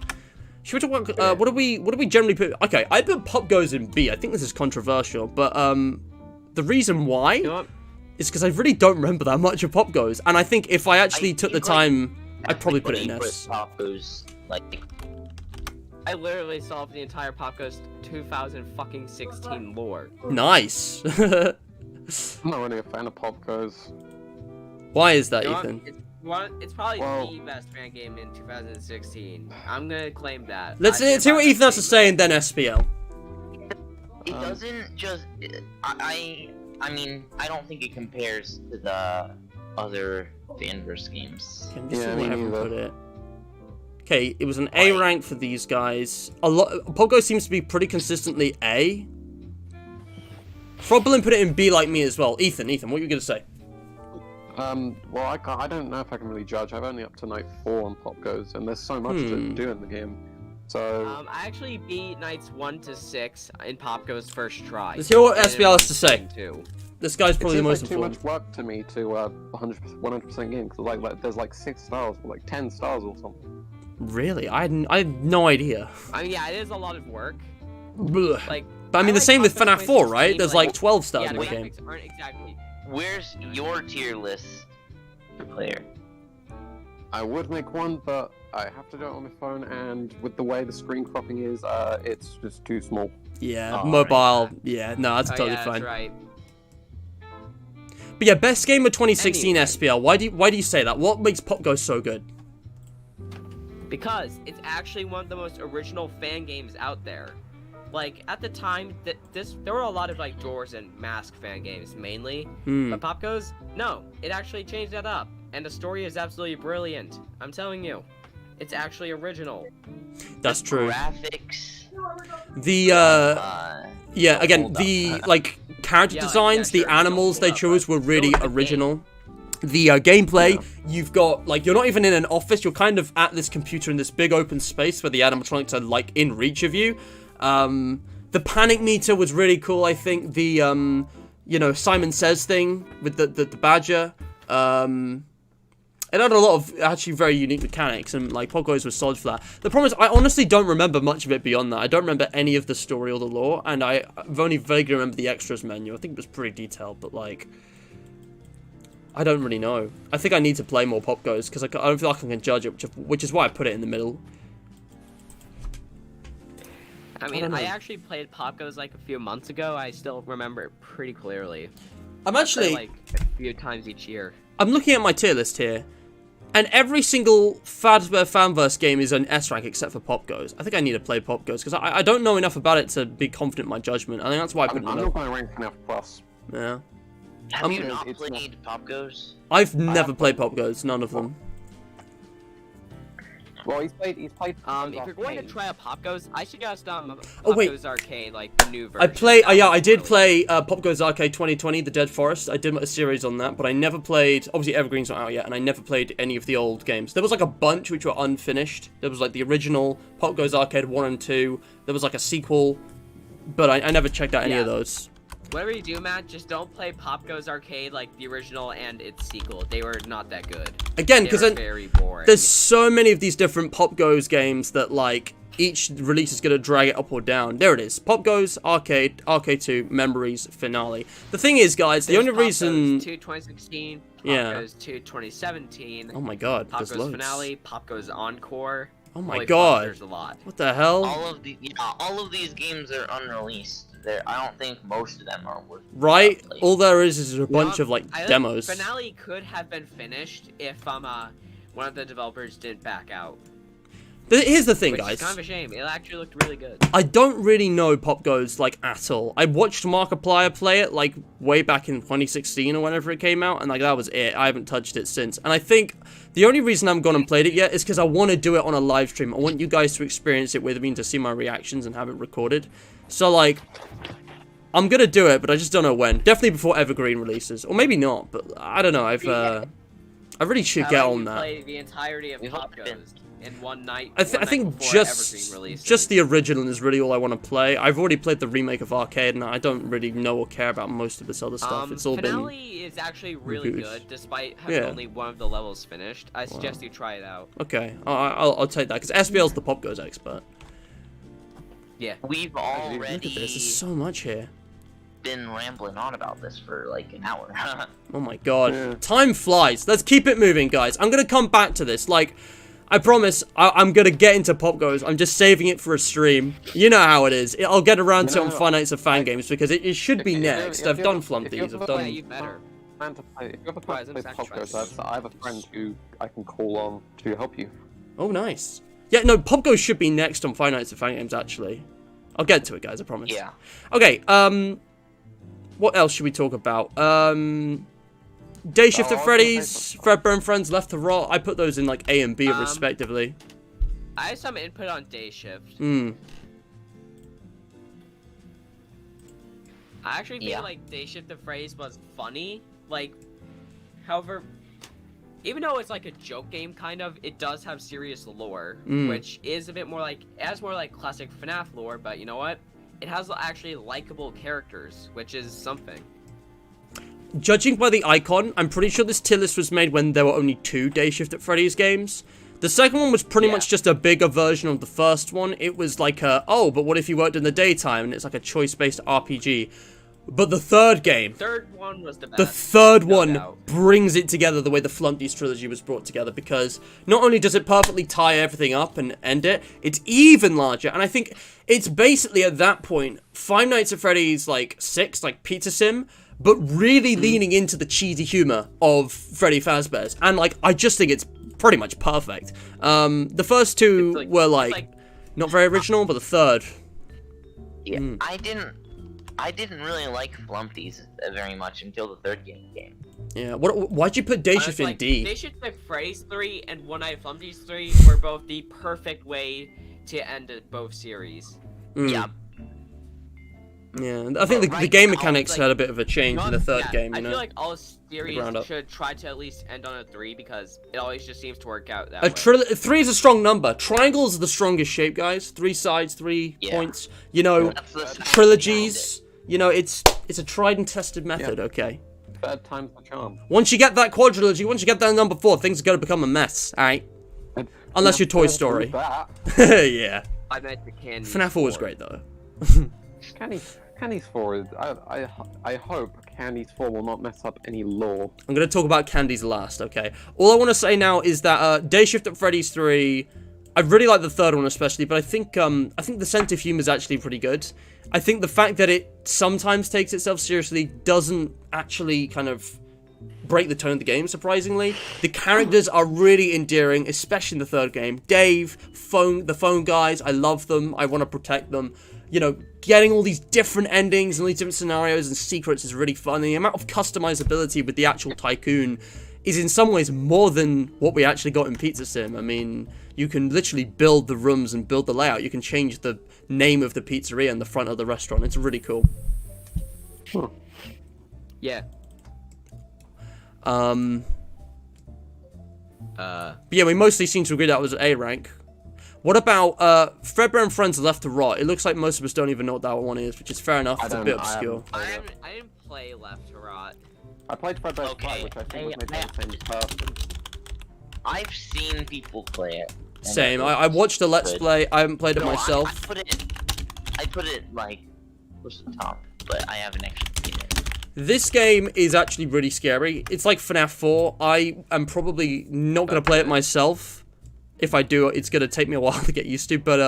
Should we talk about, what do we generally put? Okay, I put Pop Goes in B. I think this is controversial, but the reason why is because I really don't remember that much of Pop Goes, and I think if I actually took the time, I'd probably put it in S. Pop Goes, like, I literally solved the entire Pop Goes 2016 lore. Nice. I'm not really a fan of Pop Goes. Why is that, You know Ethan? It's probably Well- the best fan game in 2016. I'm gonna claim that. Let's see what Ethan has to say, and then SPL. it doesn't just. I mean, I don't think it compares to the other Fanverse games. Okay, I'm just Yeah, seeing me what everyone neither. put it. Okay, it was an A rank for these guys. Pop Goes seems to be pretty consistently A. Froblin put it in B like me as well. Ethan, what are you gonna say? Well, I don't know if I can really judge. I've only up to night 4 on Pop Goes, and there's so much to do in the game. So I actually beat nights 1 to 6 in Pop Go's first try. Let's hear what SBL has to say. Too. This guy's probably the most too much informed. work to me to 100% game, because like there's like 6 stars or like 10 stars or something. Really? I had no idea. I mean, yeah, it is a lot of work. Blech. Like, But I mean, the same with Pop Go's FNAF 4, right? 2016, There's like 12 stars in the the game. graphics aren't exactly. Where's your tier list for player? I would make one, but I have to do it on my phone, and with the way the screen cropping is, it's just too small. Yeah, Oh, mobile. right. Yeah, no, that's totally yeah, fine. That's right. But yeah, best game of 2016 Anyway. SPL. Why do you say that? What makes Pop Go so good? Because it's actually one of the most original fan games out there. Like, at the time, there were a lot of, like, Doors and Mask fan games, mainly. But Pop Go's, no, it actually changed that up. And the story is absolutely brilliant. I'm telling you. It's actually original. That's true. Graphics. The, yeah, again, hold the, up. like, character Yeah, designs, yeah, the sure, animals they hold up, chose were really Still a game. original. The gameplay, you've got, like, you're not even in an office, you're kind of at this computer in this big open space where the animatronics are, like, in reach of you. The panic meter was really cool, I think. The, you know, Simon Says thing with the badger. It had a lot of actually very unique mechanics, and like Pop Goes was solid for that. The problem is, I honestly don't remember much of it beyond that. I don't remember any of the story or the lore, and I've only vaguely remember the extras menu. I think it was pretty detailed, but like, I don't really know. I think I need to play more Pop Goes because I don't feel like I can judge it, which is why I put it in the middle. I don't mean, know. I actually played Pop Go's like a few months ago. I still remember it pretty clearly. I'm I actually, play, like a few times each year. I'm looking at my tier list here, and every single Fanverse game is an S rank except for Pop Goes. I think I need to play Pop Goes because I don't know enough about it to be confident in my judgment. I think that's why I put it in I'm the not middle. going to rank FNAF Plus. Yeah. Have you It's not not- played Pop Goes? I've never played Pop Goes, none of them. Well, he's played. If you're going to try out Pop Goes, I suggest Pop wait. Goes Arcade, like the new version. Yeah, I did Really- play Pop Goes Arcade 2020, The Dead Forest. I did a series on that, but I never played, obviously Evergreen's not out yet, and I never played any of the old games. There was like a bunch which were unfinished. There was like the original Pop Goes Arcade 1 and 2. There was like a sequel, but I never checked out any of Yeah. those. Whatever you do, Matt, just don't play Pop Goes Arcade like the original and its sequel. They were not that good. Again, They because were very boring. there's so many of these different Pop Goes games that like each release is going to drag it up or down. There it is. Pop Goes Arcade, Arcade 2, Memories, Finale. The thing is, guys, the There's only Pop reason... Goes 2 2016, Pop Yeah. Goes 2 2017, Oh my god, Pop there's Goes loads. Finale, Pop Goes Encore. Oh my Holy god. fuck, there's a lot. What the hell? All of these games are unreleased. I don't think most of them are worth. Right? playing. All there is a bunch of like I think demos. Finale could have been finished if one of the developers didn't back out. Here's the thing, Which guys. is kind of a shame. It actually looked really good. I don't really know Pop Goes like at all. I watched Markiplier play it like way back in 2016 or whenever it came out, and like that was it. I haven't touched it since. And I think the only reason I haven't gone and played it yet is because I want to do it on a live stream. I want you guys to experience it with me and to see my reactions and have it recorded. So like, I'm gonna do it, but I just don't know when. Definitely before Evergreen releases, or maybe not. But I don't know. I really should How get about on you that. play the entirety of We've Pop all been- Goes in one night. I one night think before just Evergreen releases. just the original is really all I want to play. I've already played the remake of Arcade, and I don't really know or care about most of this other stuff. It's all been Finale is actually really rebooted. good, despite having Yeah. only one of the levels finished. I suggest you try it out. okay. I'll take that because SBL's the Pop Goes expert. Yeah. We've Look already at this. There's so much here. been rambling on about this for like an hour. Oh my god. Yeah. Time flies. Let's keep it moving, guys. I'm gonna come back to this. Like, I promise I'm gonna get into Pop Goes. I'm just saving it for a stream. You know how it is. I'll get around to it on No, Five Nights of Fangames because it should be If you- next. if I've you done ever- if you Flunties. ever I've Yeah, done... you better. Plan to play, if you ever plan Rise to and play Pop Goes, sacrifice. I have a friend who I can call on to help you. Oh, nice. Yeah, no, Pop Goes should be next on Five Nights at Fangames, actually. I'll get to it, guys, I promise. Yeah. Okay, what else should we talk about? Day Shift Oh, at I was gonna Freddy's, say- Fredbear and Friends, Left to Rot. I put those in, like, A and B, Um, respectively. I have some input on Day Shift. Hmm. I actually feel Yeah. like Day Shift the phrase was funny. Like, However, even though it's like a joke game, kind of, it does have serious lore, which is a bit more like, classic FNAF lore, but you know what? It has actually likable characters, which is something. Judging by the icon, I'm pretty sure this tier list was made when there were only 2 Day Shift at Freddy's games. The second one was pretty much just a bigger version of the first one. It was like oh, but what if you worked in the daytime? And it's like a choice-based RPG. But the third game... Third one was the best. The third one brings it together the way the Flunkies trilogy was brought together, because not only does it perfectly tie everything up and end it, it's even larger. And I think it's basically, at that point, Five Nights at Freddy's, like, 6, like Pizza Sim, but really leaning into the cheesy humor of Freddy Fazbear's. And, like, I just think it's pretty much perfect. The first two were, like, not very original, but the third... Yeah, I didn't really like Flumpies very much until the third game. Yeah, why'd you put Day Shift in D? Day Shift at Freddy's 3 and One Night Flumpies 3 were both the perfect way to end both series. Yeah. Yeah, I think the game mechanics had a bit of a change in the third game, you know? I feel like all series should try to at least end on a 3, because it always just seems to work out that way. 3 is a strong number. Triangles are the strongest shape, guys. 3 sides, 3 points. You know, trilogies. You know, it's a tried and tested method, okay? Third time's the charm. Once you get that quadrilogy, once you get that number 4, things are going to become a mess, alright? Unless you're Toy Story. Yeah. I meant the Candy. FNAF 4 was great, though. Candy's 4, I hope Candy's 4 will not mess up any lore. I'm going to talk about Candy's last, okay? All I want to say now is that Day Shift at Freddy's 3, I really like the third one especially, but I think the sense of humor is actually pretty good. I think the fact that it sometimes takes itself seriously doesn't actually kind of break the tone of the game, surprisingly. The characters are really endearing, especially in the third game. Dave, the phone guys, I love them, I want to protect them. You know, getting all these different endings and all these different scenarios and secrets is really fun. And the amount of customizability with the actual Tycoon is in some ways more than what we actually got in Pizza Sim. I mean, you can literally build the rooms and build the layout. You can change the name of the pizzeria and the front of the restaurant. It's really cool. Yeah. But yeah, we mostly seem to agree that was A rank. What about Fredbear and Friends Left to Rot? It looks like most of us don't even know what that one is, which is fair enough. It's a bit obscure. I didn't play Left to Rot. I played Fredbear's Fight, which I think was made by the same person. I've seen people play it. Same. I watched a Let's Play. I haven't played it myself. I put it like close to the top, but I haven't actually seen it. This game is actually really scary. It's like FNAF 4. I am probably not going to play it myself. If I do, it's going to take me a while to get used to, but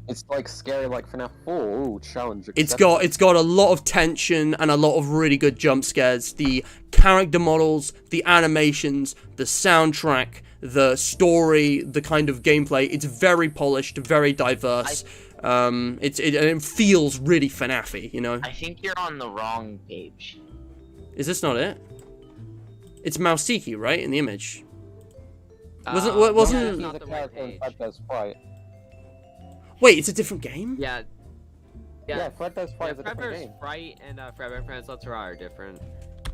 it's like scary like FNAF 4. Ooh, challenge accepted. It's got a lot of tension and a lot of really good jump scares. The character models, the animations, the soundtrack, the story, the kind of gameplay, it's very polished, very diverse. It feels really FNAF-y, you know? I think you're on the wrong page. Is this not it? It's Mouseki, right, in the image? Wasn't not the right page. Wait, it's a different game? Yeah. Fredbear's Fight is a different game. Fright and Fredbear and Friends Left to Rot are different.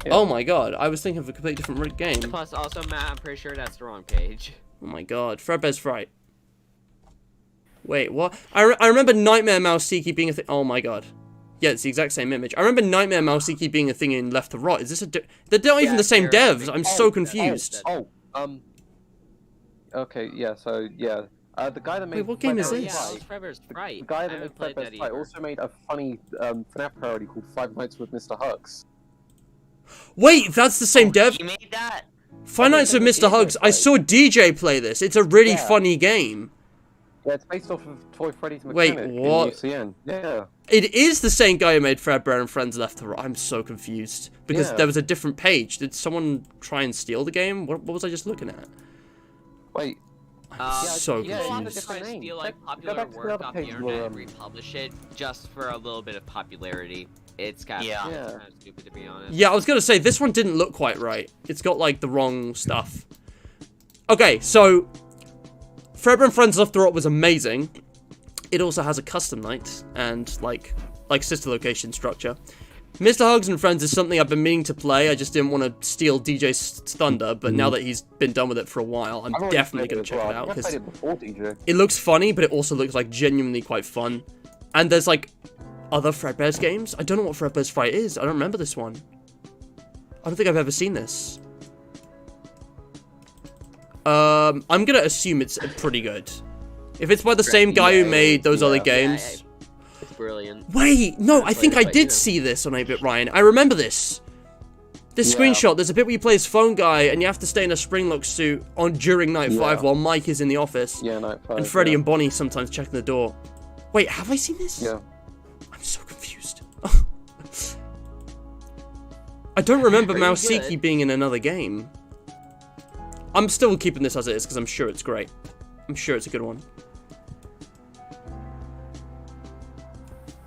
Yeah. Oh my god, I was thinking of a completely different game. Plus, also, Matt, I'm pretty sure that's the wrong page. Oh my god, Fredbear's Fright. Wait, what? I remember Nightmare Mouseki being a thing. Oh my god. Yeah, it's the exact same image. I remember Nightmare Mouseki being a thing in Left to Rot. Is this they're not even the same devs. I'm so confused. Okay, yeah, so, yeah. The guy that made... Wait, what game is this? Yeah, it's Fredbear's Fright. The guy that made Fredbear's Fight also made a funny FNAF parody called Five Nights with Mr. Hugs. Wait, that's the same dev? He made that? Five Nights with Mr. Hugs. I saw DJ play this. It's a really funny game. Yeah, it's based off of Toy Freddy's Mechanic in UCN. Yeah. It is the same guy who made Fredbear and Friends Left to Rot. I'm so confused. Because there was a different page. Did someone try and steal the game? What was I just looking at? Wait. So confused. Try to steal like popular work off the internet and republish it just for a little bit of popularity. It's kind of stupid, to be honest. Yeah, I was gonna say this one didn't look quite right. It's got like the wrong stuff. Okay, so Fredbear and Friends Left to Rot was amazing. It also has a custom night and like sister location structure. Mr. Hugs and Friends is something I've been meaning to play. I just didn't want to steal DJ's thunder, but now that he's been done with it for a while, I'm definitely going to check it out. Because it looks funny, but it also looks like genuinely quite fun. And there's like other Fredbear's games. I don't know what Fredbear's Fright is. I don't remember this one. I don't think I've ever seen this. I'm going to assume it's pretty good. If it's by the same guy who made those other games... It's brilliant. Wait, no, I think I did see this on 8-Bit Ryan. I remember this. This screenshot, there's a bit where you play as phone guy, and you have to stay in a Springlock suit during night 5 while Mike is in the office. Yeah, night 5. And Freddy and Bonnie sometimes checking the door. Wait, have I seen this? Yeah. I'm so confused. I don't remember Mouseki being in another game. I'm still keeping this as it is, because I'm sure it's great. I'm sure it's a good one.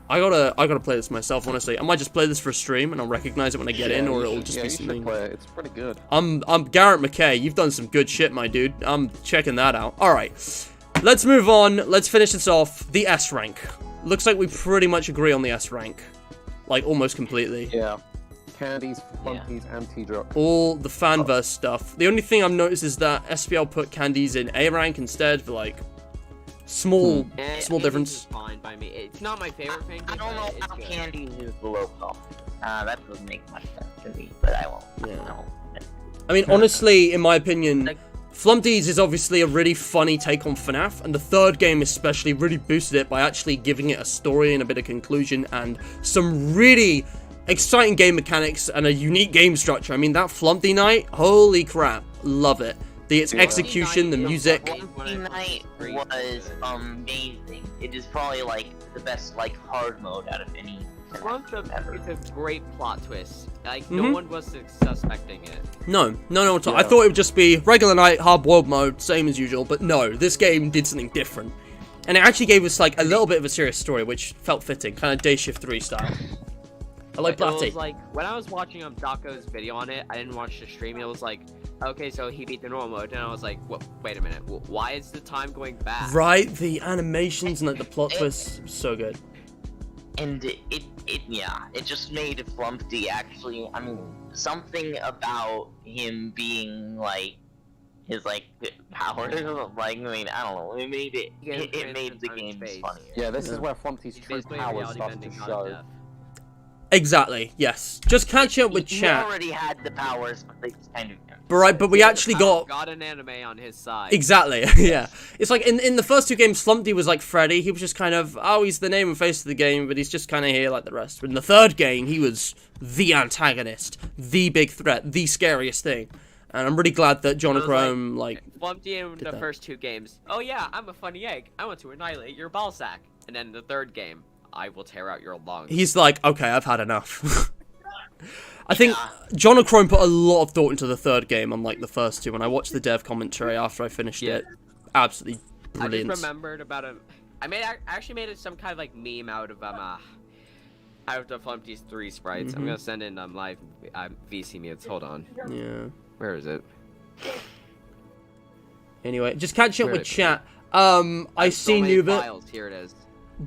I gotta play this myself, honestly. I might just play this for a stream, and I'll recognize it when I get in, or it'll just be something. Play it. It's pretty good. I'm Garrett McKay. You've done some good shit, my dude. I'm checking that out. All right, let's move on. Let's finish this off. The S rank. Looks like we pretty much agree on the S rank, like almost completely. Yeah. Candies, Flunkies, and T-Drop. All the fanverse stuff. The only thing I've noticed is that SPL put Candies in A rank instead for like small difference. Is fine by me. It's not my favorite thing. I don't know how Candies is below Flump. That doesn't make much sense to me, but I won't. Yeah. I mean, honestly, in my opinion, Flumpties is obviously a really funny take on FNAF, and the third game especially really boosted it by actually giving it a story and a bit of conclusion and some really exciting game mechanics and a unique game structure. I mean, that Flumpty night, holy crap, love it. Its execution, the music. Flumpty night was amazing. It is probably like the best like hard mode out of any. It's a great plot twist. Like no one was suspecting it. No at all. I thought it would just be regular night, hard boiled mode, same as usual. But no, this game did something different, and it actually gave us like a little bit of a serious story, which felt fitting, kind of Day Shift 3 style. I like Blatty. It was like, when I was watching Dako's video on it, I didn't watch the stream, it was like, okay, so he beat the normal mode, and I was like, wait a minute, why is the time going back? Right, the animations and like the plot twist, so good. And it just made Flumpty actually, I mean, something about him being like, his like powers, like, I mean, I don't know, it made the game funnier. Yeah, this is where Flumpty's true power started to show. Exactly, yes. Just catch up with chat. He already had the powers, but they just kind of... But we actually got an anime on his side. Exactly, yeah. It's like, in the first two games, Flumpty was like Freddy. He was just kind of, he's the name and face of the game, but he's just kind of here like the rest. But in the third game, he was the antagonist, the big threat, the scariest thing. And I'm really glad that Jonachrome, like Flumpty in the first two games. Oh yeah, I'm a funny egg. I want to annihilate your ball sack. And then the third game, I will tear out your lungs. He's like, okay, I've had enough. I think Jonachrome put a lot of thought into the third game, unlike the first two. When I watched the dev commentary after I finished it, absolutely brilliant. I just remembered about him. I actually made some kind of like meme out of the Flumpty's 3 sprites. I'm gonna send in live VC mutes. Hold on. Yeah. Where is it? Anyway, just catch up with chat. I see Nubert. Here it is.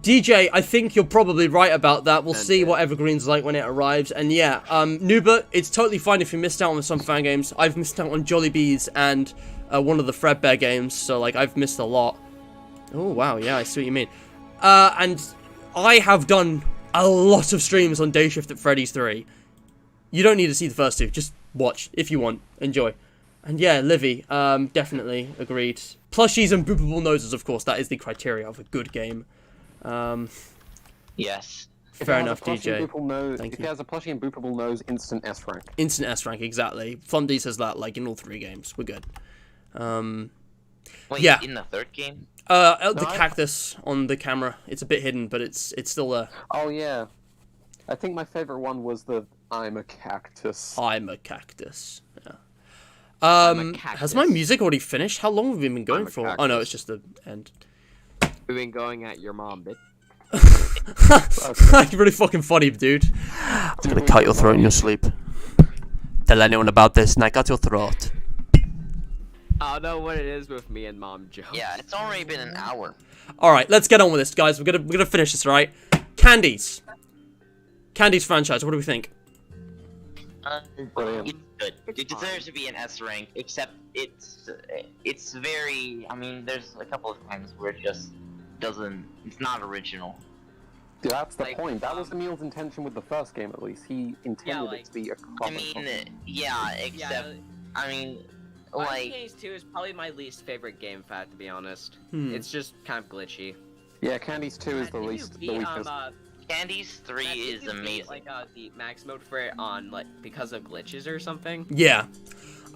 DJ, I think you're probably right about that. We'll see what Evergreen's like when it arrives. And yeah, Nubert, it's totally fine if you missed out on some fan games. I've missed out on Jollibees and one of the Fredbear games, so like I've missed a lot. Oh wow, yeah, I see what you mean. And I have done a lot of streams on Day Shift at Freddy's 3. You don't need to see the first two, just watch if you want. Enjoy. And yeah, Livy, definitely agreed. Plushies and boopable noses, of course, that is the criteria of a good game. Yes. Fair enough, DJ. If he has a plushie and boopable nose, instant S rank. Instant S rank, exactly. Flundy says that like in all 3 games. We're good. Wait, yeah. In the third game? The cactus on the camera. It's a bit hidden, but it's still there. Oh yeah. I think my favorite one was the I'm a cactus. I'm a cactus. Yeah. Has my music already finished? How long have we been going for? Oh no, it's just the end. We've been going at your mom, bitch. You're really fucking funny, dude. I'm gonna cut your throat in your sleep. Tell anyone about this, and I cut your throat. I don't know what it is with me and Mom Joe. Yeah, it's already been an hour. All right, let's get on with this, guys. We're gonna finish this, right? Candies. Candy's franchise, what do we think? Brilliant. It's good. It's It deserves to be an S rank, except it's very. I mean, there's a couple of times where it just doesn't. It's not original. Yeah, that's the Like, point. That was Emil's intention with the first game, at least. He intended like, it to be a I comic. mean, yeah, except I mean, like. Games 2 is probably my least favorite game, if I have to be honest. Hmm. It's just kind of glitchy. Yeah, Candy's 2 is the Did you least. beat, The weakest. Candy's 3 Matt, did is you beat, amazing. like the max mode for it on because of glitches or something. Yeah.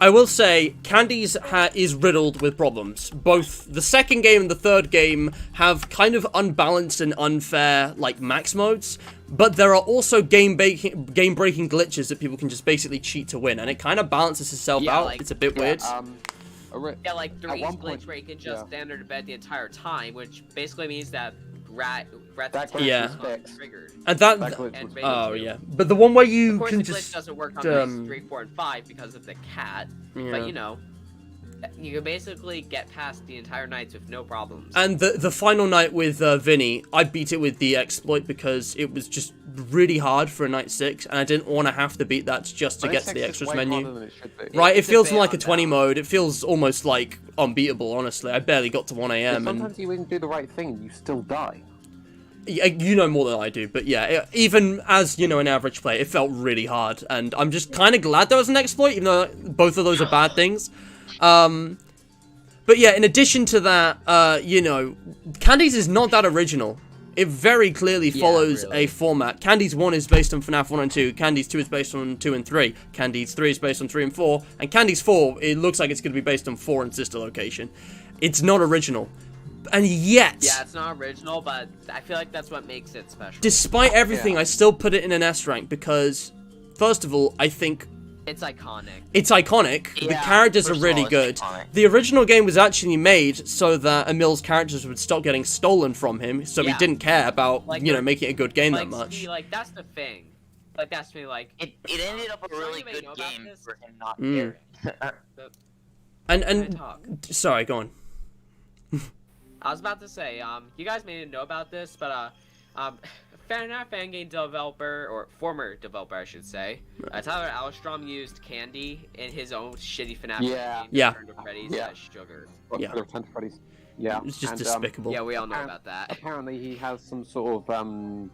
I will say, Candy's is riddled with problems. Both the second game and the third game have kind of unbalanced and unfair, like, max modes, but there are also game-breaking glitches that people can just basically cheat to win, and it kind of balances itself Yeah, out. like- It's a bit weird. Yeah, like Three's one glitch point- where you can just stand under the bed the entire time, which basically means that rat's That attack glitch is was not fixed. triggered. And that... That glitch And was maybe Oh, two. yeah. But the one where you Of course, can the just... glitch doesn't work on um, 3, 4, and 5 because of the cat, Yeah. but you know, you can basically get past the entire nights with no problems. And the final night with Vinny, I beat it with the exploit because it was just really hard for a night 6, and I didn't want to have to beat that just to Night get to 6 the is extras way menu. harder than it should be. Right, it It's a feels bit like a 20 unbalanced. mode. It feels almost like unbeatable, honestly. I barely got to 1 But a.m. and sometimes you even do the right thing and you still die. you know more than I do, but yeah, even as, you know, an average player, it felt really hard, and I'm just kind of glad there was an exploit, even though both of those are bad things. But yeah, in addition to that, you know, Candy's is not that original. It very clearly follows really. a format. Candy's 1 is based on Fnaf 1 and 2, Candy's 2 is based on 2 and 3, Candy's 3 is based on 3 and 4, and Candy's 4, it looks like it's going to be based on 4 and Sister Location. It's not original. And yet, Yeah, it's not original, but I feel like that's what makes it special. despite everything, Yeah. I still put it in an S rank because, first of all, I think It's iconic. it's iconic. The Yeah, characters are first of all, really it's good. iconic. The original game was actually made so that Emil's characters would stop getting stolen from him, so he Yeah. didn't care about, Like, you know, they're- making it a good game Like, that much. see, like that's the thing. Like that's me. Like It ended up a Some really of you may good know about game this. for him not Mm. caring. And can I talk? sorry, go on. I was about to say, you guys may know about this, but Fangame developer, or former developer, I should say, Tyler Alstrom used candy in his own shitty FNAF Yeah. game. Yeah. Turned to Freddy's Yeah. as sugar. Yeah. Return to Freddy's. Yeah. It's just and, despicable. Yeah, we all know Apparent- about that. Apparently, he has some sort of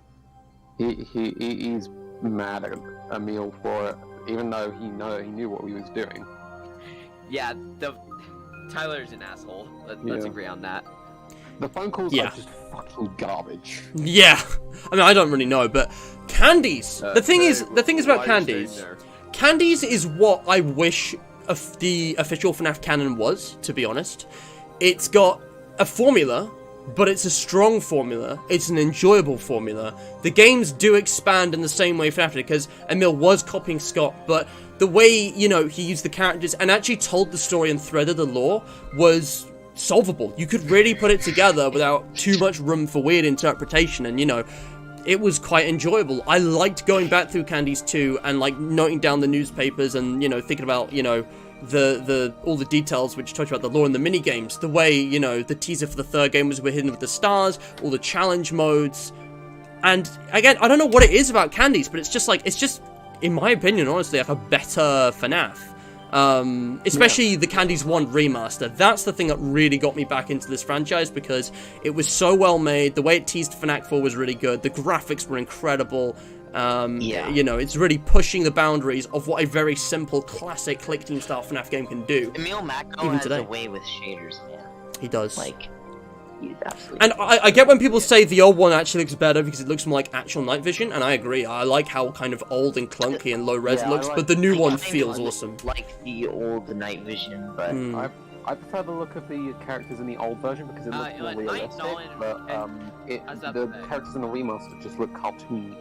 he's mad at Emil for it, even though he knew what he was doing. Yeah, Tyler's an asshole. Let's Yeah. agree on that. The phone calls Yeah. are just fucking garbage. Yeah. I mean, I don't really know, but Candies. The thing is about Candies. Candies is what I wish the official FNAF canon was, to be honest. It's got a formula, but it's a strong formula. It's an enjoyable formula. The games do expand in the same way FNAF did, because Emil was copying Scott, but the way, you know, he used the characters and actually told the story and threaded the lore was solvable. You could really put it together without too much room for weird interpretation, and, you know, it was quite enjoyable. I liked going back through Candies 2 and, like, noting down the newspapers and, you know, thinking about, you know, all the details which talked about the lore and the mini games. The way, you know, the teaser for the third game was hidden with the stars, all the challenge modes. And again, I don't know what it is about Candies, but it's just in my opinion, honestly, like a better FNAF. Especially the Candies 1 remaster. That's the thing that really got me back into this franchise, because it was so well made. The way it teased FNAF 4 was really good. The graphics were incredible. Yeah. You know, it's really pushing the boundaries of what a very simple, classic click team style FNAF game can do. Emil Macco Even has today. a way with shaders, man. He does. Like, he's absolutely. And I get when people say the old one actually looks better because it looks more like actual night vision, and I agree. I like how kind of old and clunky and low res Yeah, it looks, I but the new I one kinda feels awesome. Like the old night vision, but Mm. I prefer the look of the characters in the old version because it looks more Night realistic, Nolan but I was about the to say. characters in the remaster just look cartoony.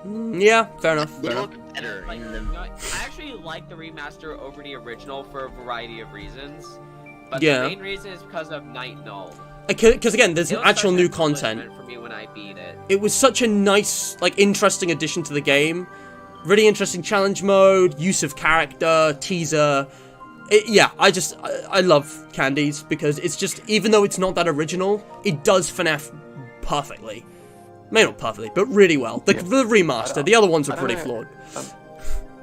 Yeah, fair enough. they Fair enough. look better Like, in you the. know, I actually like the remaster over the original for a variety of reasons. But Yeah. the main reason is because of Night Null. Because again, there's It an was actual such new an content. accomplishment for me when I beat it. It was such a nice, like, interesting addition to the game. Really interesting challenge mode, use of character, teaser. Yeah, I love Candies because it's just, even though it's not that original, it does FNAF perfectly. Maybe not perfectly, but really well. The remaster, the other ones are pretty know. flawed.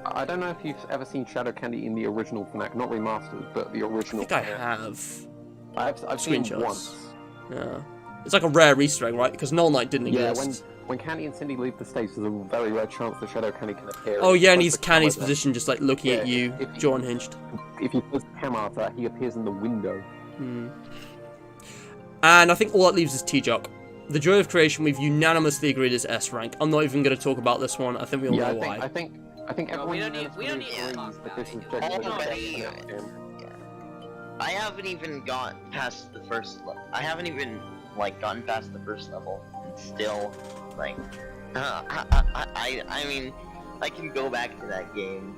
I don't know if you've ever seen Shadow Candy in the original Fnaf, not remastered, but the original. I think I have. I've seen it Screenshots. once. Yeah. It's like a rare Easter egg, right? Because Null Knight didn't Yeah, exist. when Candy and Cindy leave the stage, there's a very rare chance that Shadow Candy can appear. Oh yeah, and Like he's the Candy's camera position, just like looking at Yeah, you, if- jaw unhinged. If you put the camera after that, he appears in the window. And I think all that leaves is T-Jock. The Joy of Creation, we've unanimously agreed is S rank. I'm not even going to talk about this one. I think we all know why. I think everyone. we don't need unanimously to talk agrees about that this it. is genuinely the Already- best Fnaf game. I haven't even gotten past the first level. I haven't even gotten past the first level, and still I mean, I can go back to that game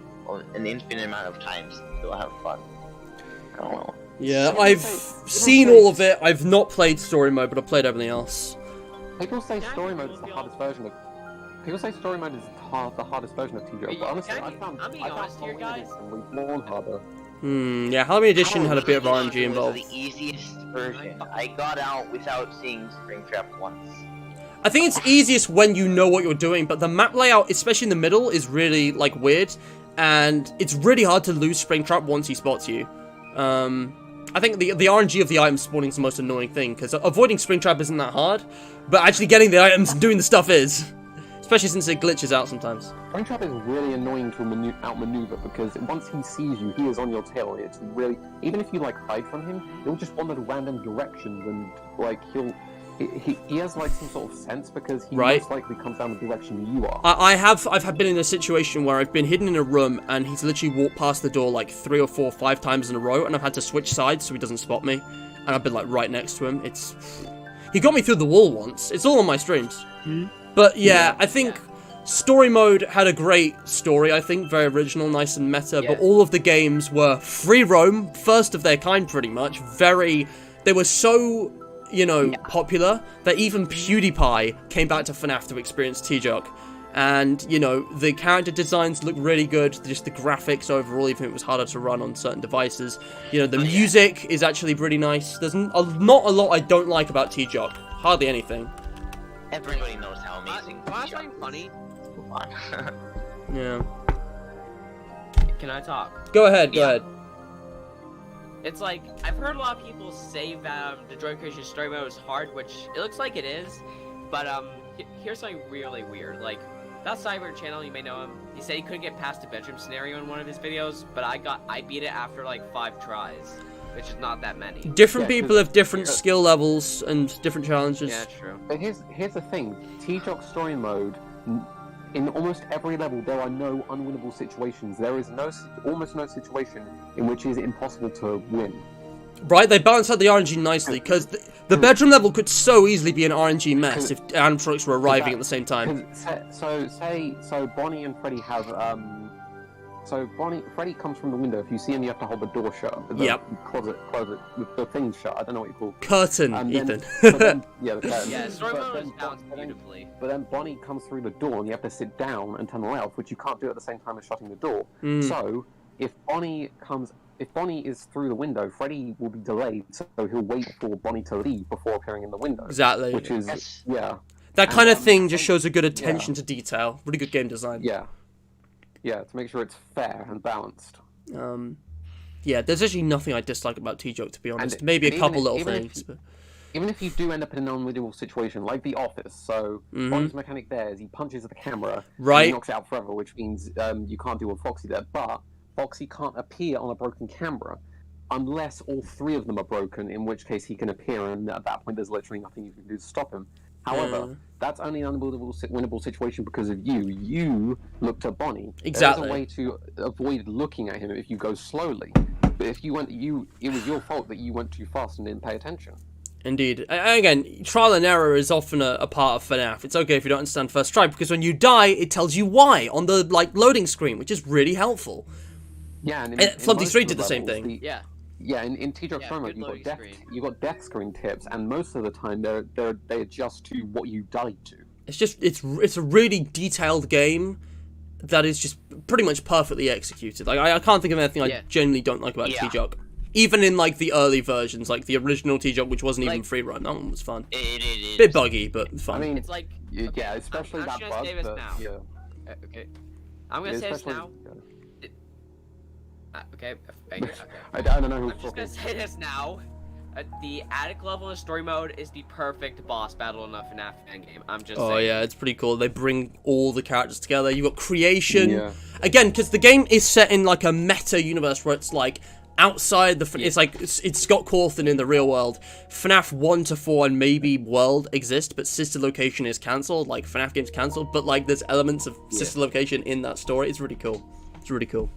an infinite amount of times and still have fun. I don't know. Yeah, People I've say- seen people say- all of it. I've not played story mode, but I've played everything else. People say story mode is the hardest version of. People say story mode is the hardest version of T-Jock, but honestly, Can I I be- found I'm being I found honest here, Halloween guys. and Reborn harder. Yeah, Halloween Edition had a bit of Halloween RNG involved. was the easiest version. I got out without seeing Springtrap once. I think it's easiest when you know what you're doing, but the map layout, especially in the middle, is really, like, weird. And it's really hard to lose Springtrap once he spots you. I think the RNG of the items spawning is the most annoying thing, because avoiding Springtrap isn't that hard, but actually getting the items and doing the stuff is. Especially since it glitches out sometimes. Springtrap is really annoying to outmaneuver because once he sees you, he is on your tail. It's really, even if you hide from him, he'll just wander random directions and he has some sort of sense because he Right. most likely comes down the direction you are. I've been in a situation where I've been hidden in a room and he's literally walked past the door 3 or 4 or 5 times in a row, and I've had to switch sides so he doesn't spot me, and I've been right next to him. He got me through the wall once. It's all on my streams. But yeah, I think story mode had a great story. I think very original, nice and meta. Yeah. But all of the games were free roam, first of their kind, pretty much. They were so popular that even PewDiePie came back to FNAF to experience T-Jock. And, the character designs look really good, just the graphics overall, even if it was harder to run on certain devices. The music is actually pretty nice. There's not a lot I don't like about T-Jock. Hardly anything. Everybody knows how amazing. What's something funny? Come on. Yeah. Can I talk? Go ahead. It's I've heard a lot of people say that the Joy Creation story mode is hard, which it looks like it is, but here's something really weird. That Cyber channel, you may know him. He said he couldn't get past the bedroom scenario in one of his videos, but I beat it after 5 tries, which is not that many. Different Yeah, people have different skill levels and different challenges. Yeah, true. But here's the thing: T-Jock story mode. In almost every level, there are no unwinnable situations. There is almost no situation in which it is impossible to win. Right, they balance out the RNG nicely, because the bedroom level could so easily be an RNG mess if animatronics were arriving at the same time. So Bonnie and Freddy have Freddy comes from the window. If you see him, you have to hold the door shut. The Yep. Closet, with the thing shut. I don't know what you call it. Curtain, And Ethan. Yeah, the curtain. Yeah, story But mode then is balanced beautifully. But then Bonnie comes through the door, and you have to sit down and turn the light off, which you can't do at the same time as shutting the door. So if Bonnie is through the window, Freddy will be delayed, so he'll wait for Bonnie to leave before appearing in the window. Exactly. Which is Yes. That kind of thing just shows a good attention to detail. Really good game design. Yeah, to make sure it's fair and balanced. Yeah, there's actually nothing I dislike about T-Joke, to be honest. And Maybe a even couple if- little even if things. you- But... Even if you do end up in an unwinnable situation, like The Office, so Bonnie's mechanic there is he punches at the camera, Right. and he knocks it out forever, which means you can't deal with Foxy there, but Foxy can't appear on a broken camera unless all 3 of them are broken, in which case he can appear, and at that point there's literally nothing you can do to stop him. However, that's only an unwinnable situation because of you. You looked at Bonnie. Exactly. There's a way to avoid looking at him if you go slowly. But if you it was your fault that you went too fast and didn't pay attention. Indeed. Again, trial and error is often a part of FNAF. It's okay if you don't understand first try, because when you die, it tells you why on the loading screen, which is really helpful. Yeah, and Flumpty most 3 of did the same levels, thing. Yeah. Yeah, in T-Jock Yeah, Story Mode, good you loading got screen. death screen tips, and most of the time they adjust to what you died to. It's a really detailed game that is just pretty much perfectly executed. I can't think of anything I genuinely don't like about T-Jock. Even in the early versions, like the original T-Jock, which wasn't even free roam, that one was fun. It Bit buggy, but fun. I mean, It's Yeah, especially I'm that just gonna bug. say this But, now. yeah. Okay. I'm gonna say this especially- now. Okay. I don't know who's I'm just gonna talking. say this now. The attic level in story mode is the perfect boss battle in a Fnaf fan game. I'm just saying. yeah, it's pretty cool. They bring all the characters together. You got creation. Yeah. Again, because the game is set in like a meta universe where it's like outside the... It's like, it's Scott Cawthon in the real world. FNAF 1 to 4 and maybe World exist, but Sister Location is cancelled. Like, FNAF game's cancelled, but like there's elements of Sister Location in that story. It's really cool. It's really cool.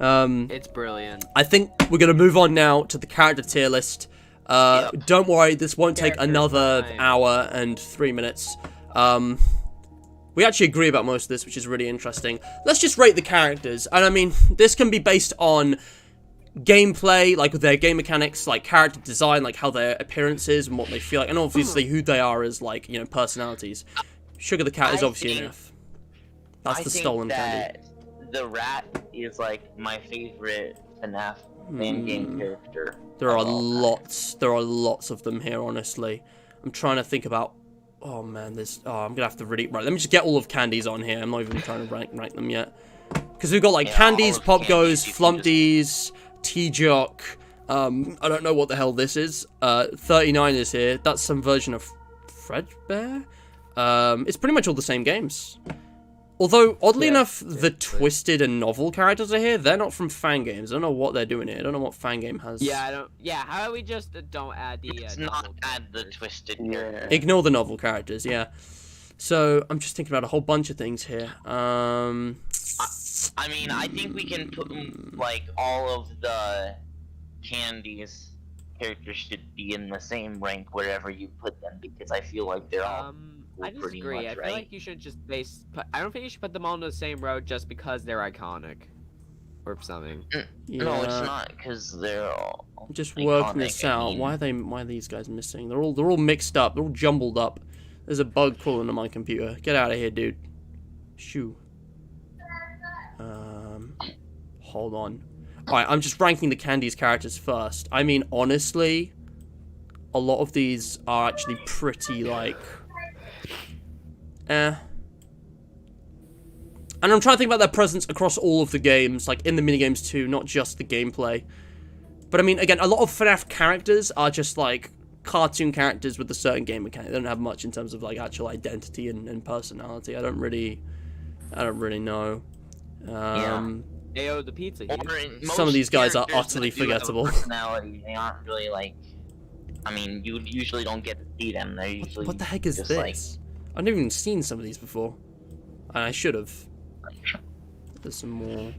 It's brilliant. I think we're going to move on now to the character tier list. Don't worry, this won't take another hour and 3 minutes. We actually agree about most of this, which is really interesting. Let's just rate the characters. And I mean, this can be based on gameplay, like with their game mechanics, like character design, like how their appearance is and what they feel like, and obviously who they are as, like, you know, personalities. Sugar the Cat is obviously enough. That's the stolen candy. The rat is like my favorite FNAF fan game character. There are lots of them here, honestly. I'm trying to think about... Oh, man, there's... Oh, I'm gonna have to really... Right, let me just get all of Candy's on here. I'm not even trying to rank them yet. Because we've got, like, Candy's, Pop Goes, Flumpty's, T-Jock. I don't know what the hell this is. 39 is here. That's some version of Fredbear? It's pretty much all the same games. Although, oddly enough, the Twisted and Novel characters are here. They're not from Fangames. I don't know what they're doing here. I don't know what Fangame has. Yeah, I don't... Yeah, how about we just don't add the... Let's not add the Twisted character. Ignore the novel characters, yeah. So, I'm just thinking about a whole bunch of things here. I mean, I think we can put, like, all of the Candy's characters should be in the same rank wherever you put them, because I feel like they're all I disagree. I feel like you should just I don't think you should put them all on the same road just because they're iconic. Or something. Yeah. No, it's not, because they're all I'm just iconic. working this out. Why are these guys missing? They're all mixed up. They're all jumbled up. There's a bug crawling on my computer. Get out of here, dude. Shoo. Hold on. Alright, I'm just ranking the Candy's characters first. I mean, honestly, a lot of these are actually pretty, like... And I'm trying to think about their presence across all of the games, like in the minigames too, not just the gameplay. But I mean, again, a lot of FNAF characters are just like cartoon characters with a certain game mechanic. They don't have much in terms of like actual identity and personality. I don't really know. Ayo, the pizza here. Some of these guys are utterly forgettable. Personality. They aren't really like. I mean, you usually don't get to see them. They're usually. What the heck is just this? like... I've never even seen some of these before. And I should have. There's some more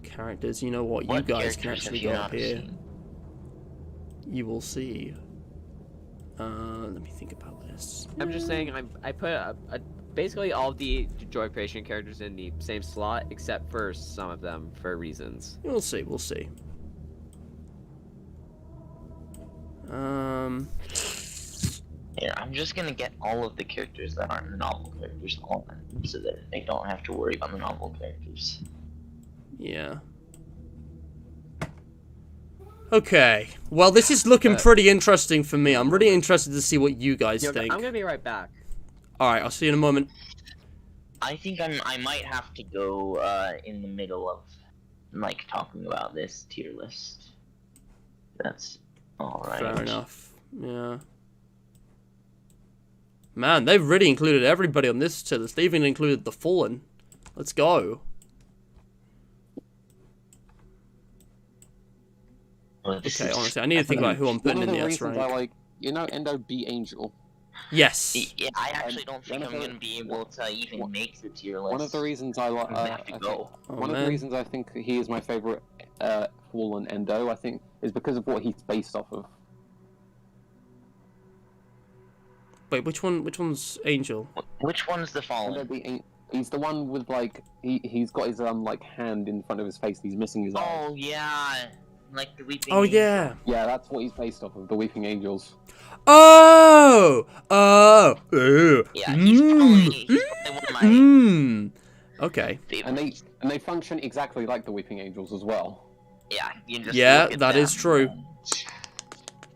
characters. You know what? You guys can actually go up here. You will see. Let me think about this. I'm just saying, I put basically all the Joy Creation characters in the same slot, except for some of them for reasons. We'll see. We'll see. Here, I'm just gonna get all of the characters that aren't the novel characters on, so that I don't have to worry about the novel characters. Yeah. Okay. Well, this is looking pretty interesting for me. I'm really interested to see what you guys think. I'm gonna be right back. Alright, I'll see you in a moment. I think I might have to go in the middle of like talking about this tier list. That's alright. Fair enough. Yeah. Man, they've really included everybody on this tier list. They even included the Fallen. Let's go. Okay, honestly, I need to think about who I'm putting in the S rank. I like, you know, Endo B Angel. Yes. Yeah, I actually don't think I'm gonna be able to even make the tier list. One of the reasons I like, one of the reasons I think he is my favorite Fallen Endo, I think, is because of what he's based off of. Wait, which one's Angel? Which one's the Fallen? He's the one with like he's got his like hand in front of his face. He's missing his eye. Oh yeah, like the Weeping. Oh Angel. yeah. Yeah, that's what he's based off of. The Weeping Angels. Oh. Oh. Yeah, he's probably one of my. Okay. And they function exactly like the Weeping Angels as well. Yeah. You just yeah, that is true.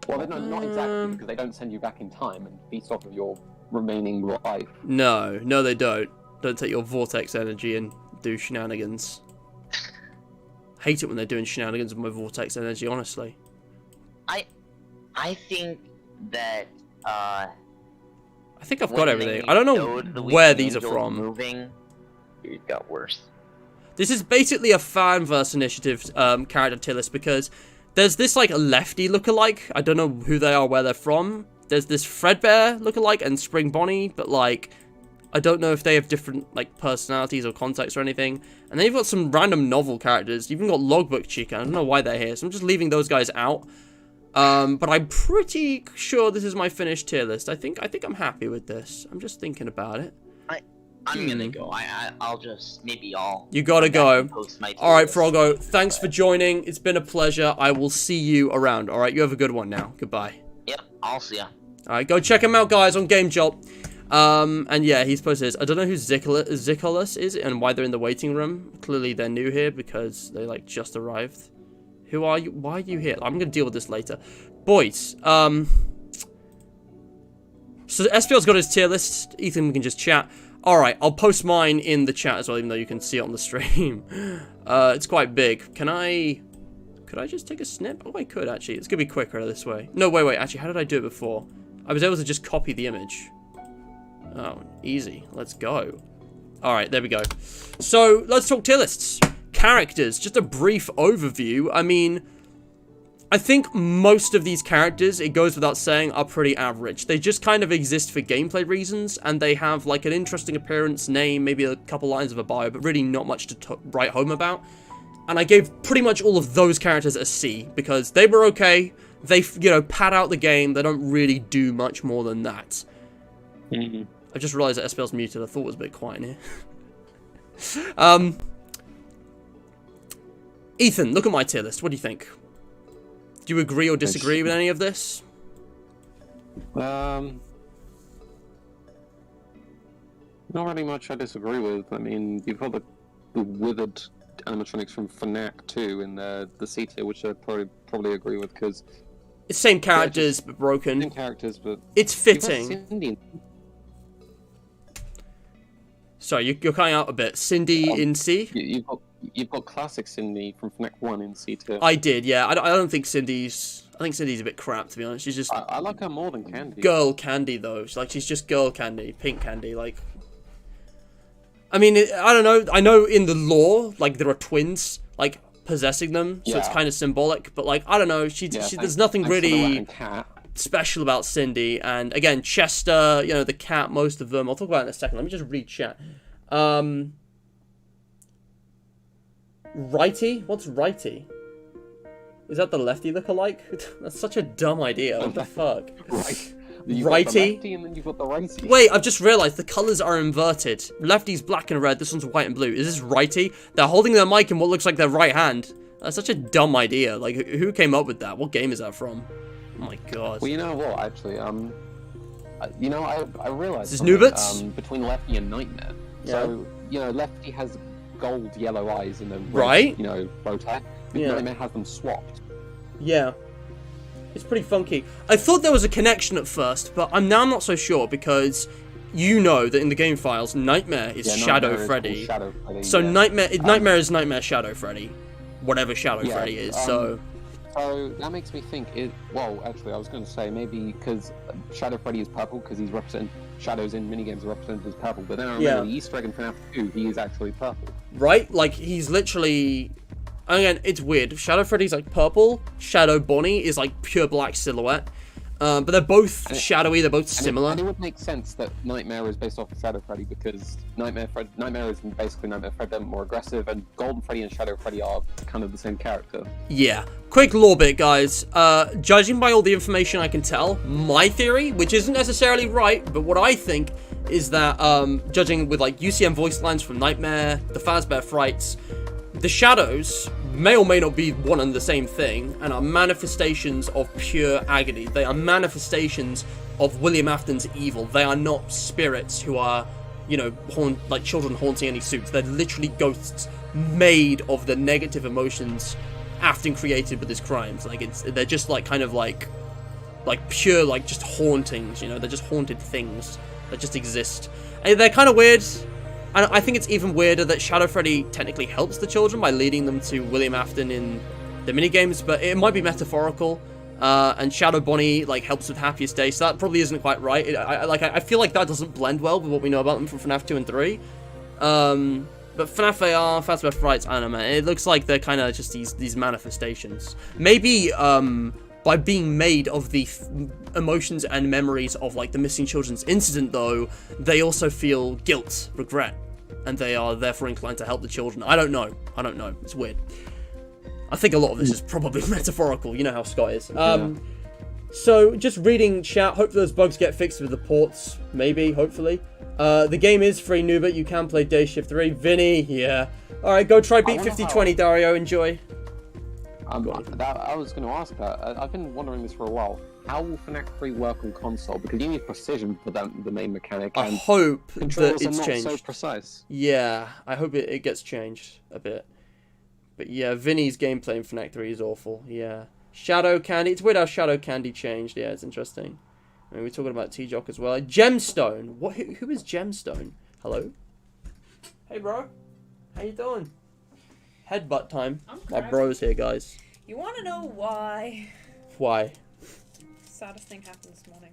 Well, they're not exactly, because they don't send you back in time and feast off of your remaining life. No, they don't. Don't take your vortex energy and do shenanigans. Hate it when they're doing shenanigans with my vortex energy, honestly. I think that I think I've got everything. I don't know where these are from. Moving, it got worse. This is basically a Fanverse initiative character tier list because there's this like lefty lookalike. I don't know who they are, where they're from. There's this Fredbear lookalike and Spring Bonnie, but like I don't know if they have different like personalities or context or anything. And then you've got some random novel characters. You've even got Logbook Chica. I don't know why they're here, so I'm just leaving those guys out. But I'm pretty sure this is my finished tier list. I think I'm happy with this. I'm just thinking about it. I'm gonna go. I'll just You gotta go. All right, Froggo. Thanks for joining. It's been a pleasure. I will see you around. All right, you have a good one now. Goodbye. Yep, I'll see ya. All right, go check him out, guys, on Game Jolt. And yeah, he's posted this. I don't know who Zicolas is and why they're in the waiting room. Clearly, they're new here because they like just arrived. Who are you? Why are you here? I'm gonna deal with this later, boys. So SPL's got his tier list. Ethan, we can just chat. All right, I'll post mine in the chat as well, even though you can see it on the stream. It's quite big. Could I just take a snip? Oh, I could actually. It's gonna be quicker this way. No, wait. Actually, how did I do it before? I was able to just copy the image. Oh, easy. Let's go. All right, there we go. So let's talk tier lists. Characters, just a brief overview. I mean, I think most of these characters, it goes without saying, are pretty average. They just kind of exist for gameplay reasons, and they have like an interesting appearance, name, maybe a couple lines of a bio, but really not much to write home about. And I gave pretty much all of those characters a C, because they were okay. They, you know, pad out the game. They don't really do much more than that. Mm-hmm. I just realized that SPL's muted. I thought it was a bit quiet in here. Ethan, look at my tier list. What do you think? Do you agree or disagree with any of this? Not really much I disagree with. I mean, you've got the withered animatronics from Fnaf 2 in the C tier, which I probably agree with, because... It's same characters, but broken. Same characters, but... It's fitting. Sorry, you're cutting out a bit. Cindy in C? You've got classic Cindy from Fnaf 1 in C tier. I did, yeah. I don't think Cindy's... I think Cindy's a bit crap, to be honest. She's just... I like her more than Candy. Girl Candy, though. She's just girl Candy. Pink Candy, like... I mean, I don't know. I know in the lore, like, there are twins, like, possessing them. So it's kind of symbolic. But, like, I don't know. There's nothing really special about Cindy. And, again, Chester, you know, the cat, most of them. I'll talk about it in a second. Let me just read chat. Righty? What's righty? Is that the lefty lookalike? That's such a dumb idea. What the fuck? Right. Righty? And then you've got the righty. Wait, I've just realized the colors are inverted. Lefty's black and red, this one's white and blue. Is this righty? They're holding their mic in what looks like their right hand. That's such a dumb idea. Like, who came up with that? What game is that from? Oh my god. Well, you know what, actually, you know, I realized... This is Nubert? Between Lefty and Nightmare. Yeah. So, you know, Lefty has gold yellow eyes and a red, right? You know, bow tie. Yeah. Nightmare has them swapped. Yeah. It's pretty funky. I thought there was a connection at first, but I'm not so sure because you know that in the game files, Nightmare is Shadow Freddy. So yeah. Nightmare is Nightmare Shadow Freddy. Whatever Shadow Freddy is, so... So that makes me think well, actually, I was going to say maybe because Shadow Freddy is purple because he's represented... Shadows in minigames are represented as purple, but then I remember the Easter egg in FNAF 2, he is actually purple. Right? Like, he's literally... Again, it's weird. Shadow Freddy's like purple. Shadow Bonnie is like pure black silhouette. But they're both shadowy. They're both similar. And it would make sense that Nightmare is based off of Shadow Freddy because Nightmare is basically Nightmare Freddy, they're more aggressive, and Golden Freddy and Shadow Freddy are kind of the same character. Yeah. Quick lore bit, guys. Judging by all the information I can tell, my theory, which isn't necessarily right, but what I think is that, judging with like UCM voice lines from Nightmare, the Fazbear Frights, the shadows may or may not be one and the same thing, and are manifestations of pure agony. They are manifestations of William Afton's evil. They are not spirits who are, you know, like children haunting any suits. They're literally ghosts made of the negative emotions Afton created with his crimes. Like, they're just like kind of like pure, like just hauntings, you know, they're just haunted things. that just exist. And they're kind of weird. And I think it's even weirder that Shadow Freddy technically helps the children by leading them to William Afton in the minigames, but it might be metaphorical. And Shadow Bonnie, like, helps with Happiest Day, so that probably isn't quite right. I feel like that doesn't blend well with what we know about them from FNAF 2 and 3. But FNAF AR, Phantom Left Rights, I don't know, man. It looks like they're kind of just these manifestations. Maybe, by being made of the emotions and memories of, like, the missing children's incident, though, they also feel guilt, regret, and they are therefore inclined to help the children. I don't know. It's weird. I think a lot of this is probably metaphorical. You know how Scott is. So, just reading chat. Hopefully those bugs get fixed with the ports. Maybe, hopefully. The game is free, Nubert. You can play Day Shift 3. Vinny, yeah. Alright, go try beat 5020, Dario. Enjoy. I was going to ask that. I've been wondering this for a while. How will Fnac 3 work on console? Because you need precision for the main mechanic. I hope that it's not changed. So precise. Yeah, I hope it gets changed a bit. But yeah, Vinny's gameplay in Fnac 3 is awful. Yeah. Shadow Candy. It's weird how Shadow Candy changed. Yeah, it's interesting. I mean, we're talking about T-Jock as well. Gemstone. What? Who is Gemstone? Hello? Hey, bro. How you doing? Headbutt time. My bro's here, guys. You want to know why? Why? Saddest thing happened this morning.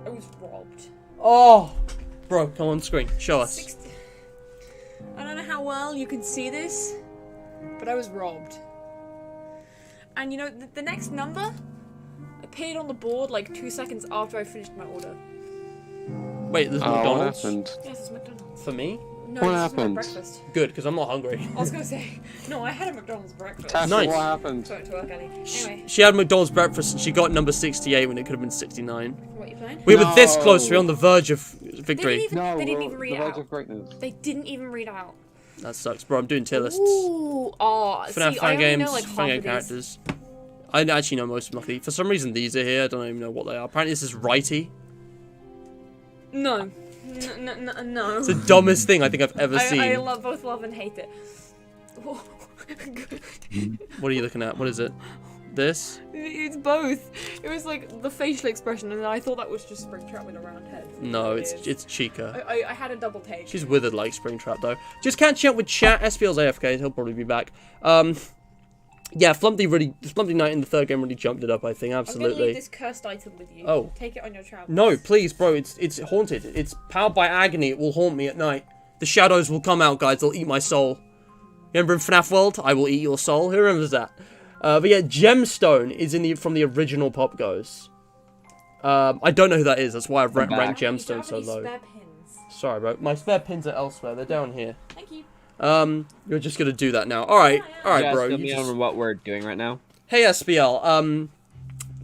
I was robbed. Oh! Bro, come on screen. Show us. I don't know how well you can see this, but I was robbed. And you know, the next number appeared on the board like 2 seconds after I finished my order. Wait, there's McDonald's? What happened? Yes, it's McDonald's. For me? No, What this is happened? my breakfast. Good, because I'm not hungry. I was gonna say, no, I had a McDonald's breakfast. Tasha, Nice. What happened? Sorry to work, Ellie. Anyway, She had McDonald's breakfast and she got number 68 when it could have been 69. what are you playing? We were this No. close, we were on the verge of victory. They didn't even read the it verge out. of greatness. They didn't even read out. That sucks, bro. I'm doing tier lists. Ooh, oh, FNAF see, I only Fangames, know like half Fangame of these. characters. I actually know most of them, luckily. For some reason, these are here. I don't even know what they are. Apparently, this is righty. No. No. It's the dumbest thing I think I've ever seen. I both love and hate it. What are you looking at? What is it? This? It's both. It was like the facial expression, and I thought that was just Springtrap with a round head. No, It is. it's Chica. I had a double take. She's withered like Springtrap, though. Just catching up with chat. SPL's AFK. He'll probably be back. Yeah, Flumpty Knight in the third game really jumped it up, I think. I'm gonna Absolutely. leave this cursed item with you. Oh. Take it on your travels. No, please, bro. It's haunted. It's powered by agony. It will haunt me at night. The shadows will come out, guys. They'll eat my soul. Remember in FNAF World? I will eat your soul. Who remembers that? But yeah, Gemstone is from the original Pop Goes. I don't know who that is. That's why I've ranked Gemstone so low. Spare pins. Sorry, bro. My spare pins are elsewhere. They're down here. Thank you. You're just gonna do that now. All right, bro. Fill you me just- on what we're doing right now. Hey, SPL.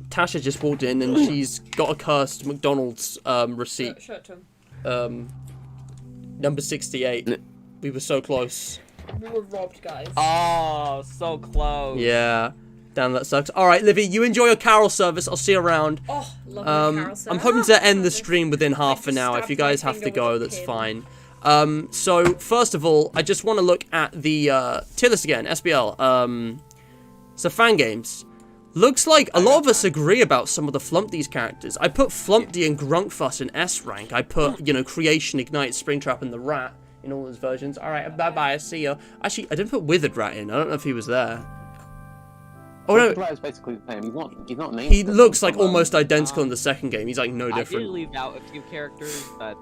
Tasha just walked in and she's got a cursed McDonald's receipt. Show it to him. Number 68. We were so close. We were robbed, guys. Oh, so close. Yeah. Damn, that sucks. All right, Livy, you enjoy your carol service. I'll see you around. Oh, lovely Carol. I'm hoping to end the stream within half an hour. If you guys have to go, that's fine. So first of all, I just want to look at the tier list again. SBL. So Fangames. Looks like a lot of us agree about some of the Flumpty's characters. I put Flumpty and Grunkfuss in S rank. I put, you know, Creation, Ignite, Springtrap, and the Rat in all his versions. All right, bye-bye, I see you. Actually, I didn't put Withered Rat in. I don't know if he was there. Oh, no. Is basically the same. He's not named. He looks like almost identical in the second game. He's like no I did different. leave out a few characters, but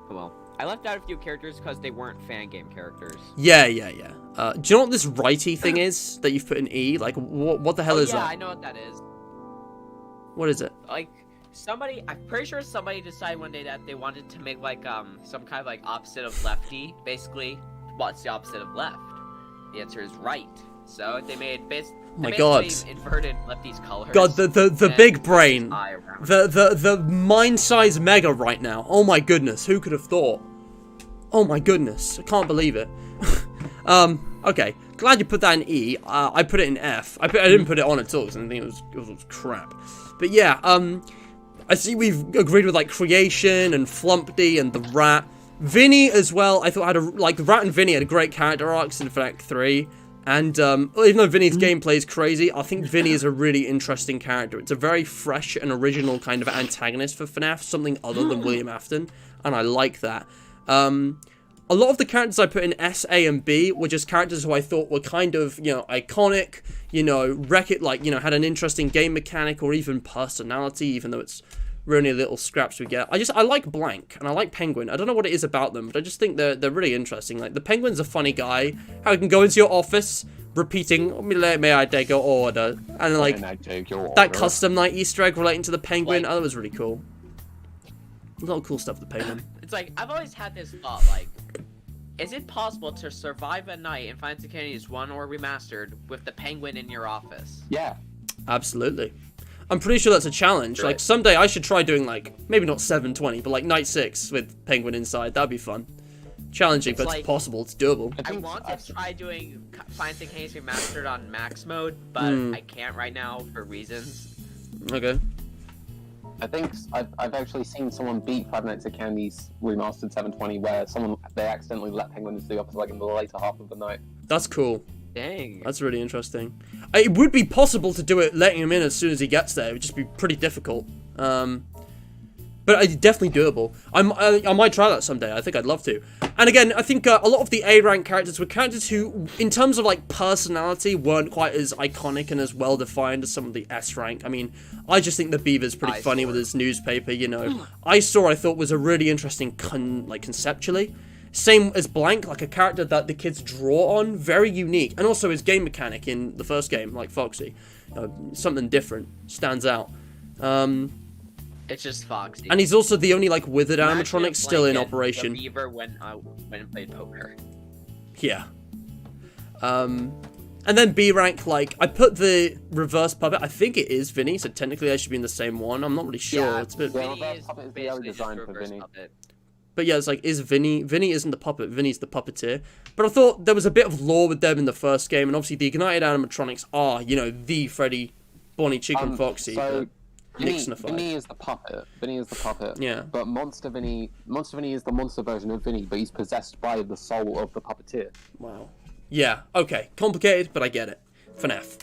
well, I left out a few characters because they weren't fan game characters. Yeah. Do you know what this righty thing is that you've put in E? Like, what the hell is yeah, that? I know what that is. What is it? Like, I'm pretty sure somebody decided one day that they wanted to make like some kind of like opposite of lefty. Basically, what's the opposite of left? The answer is right. So they made My God. inverted lefty's colors. God, the big brain, the mind-sized mega right now. Oh my goodness, who could have thought? Oh my goodness, I can't believe it. Okay, glad you put that in E. I put it in F. I didn't put it on at all because I think it was crap. But yeah, I see we've agreed with like Creation and Flumpty and the Rat. Vinny as well. I thought the Rat and Vinny had a great character arcs in Fnac 3. And even though Vinny's gameplay is crazy, I think Vinny is a really interesting character. It's a very fresh and original kind of antagonist for FNAF, something other than William Afton, and I like that. A lot of the characters I put in S, A, and B were just characters who I thought were kind of, you know, iconic, you know, had an interesting game mechanic or even personality, even though it's really little scraps we get. I like Blank, and I like Penguin. I don't know what it is about them, but I just think they're really interesting. Like, the Penguin's a funny guy, how he can go into your office, repeating, may I take your order? And, like, that custom night Easter egg relating to the Penguin, that was really cool. A lot of cool stuff with the Penguin. It's like, I've always had this thought, like, is it possible to survive a night in Final Fantasy Candies 1 or Remastered with the Penguin in your office? Yeah. Absolutely. I'm pretty sure that's a challenge. Like, someday I should try doing, like, maybe not 720, but, like, Night 6 with Penguin inside. That'd be fun. Challenging, but it's possible. It's doable. I want to try doing Final Fantasy Candies Remastered on max mode, but I can't right now for reasons. Okay. I think I've actually seen someone beat Five Nights at Candy's remastered 720, where they accidentally let Penguin into the office like in the later half of the night. That's cool. Dang. That's really interesting. It would be possible to do it letting him in as soon as he gets there. It would just be pretty difficult. But it's definitely doable. I might try that someday. I think I'd love to. And again, I think a lot of the A-rank characters were characters who, in terms of like personality, weren't quite as iconic and as well-defined as some of the S-rank. I mean, I just think the Beaver's pretty funny with his newspaper, you know. I thought was a really interesting, conceptually. Same as Blank, like a character that the kids draw on, very unique. And also his game mechanic in the first game, like Foxy. Something different, stands out. It's just Foxy. And he's also the only, like, withered animatronic still in operation. The Beaver when I played poker. Yeah. And then B rank, like, I put the reverse puppet. I think it is Vinny, so technically I should be in the same one. I'm not really sure. Yeah, it's a bit... Reverse puppet is the only design for Vinny. But yeah, it's like, is Vinny... Vinny isn't the puppet, Vinny's the puppeteer. But I thought there was a bit of lore with them in the first game, and obviously the ignited animatronics are, you know, the Freddy, Bonnie, Chicken, Foxy. So... Vinny is the puppet. Vinny is the puppet. Yeah. But Monster Vinny is the monster version of Vinny, but he's possessed by the soul of the puppeteer. Wow. Yeah, okay. Complicated, but I get it. FNAF.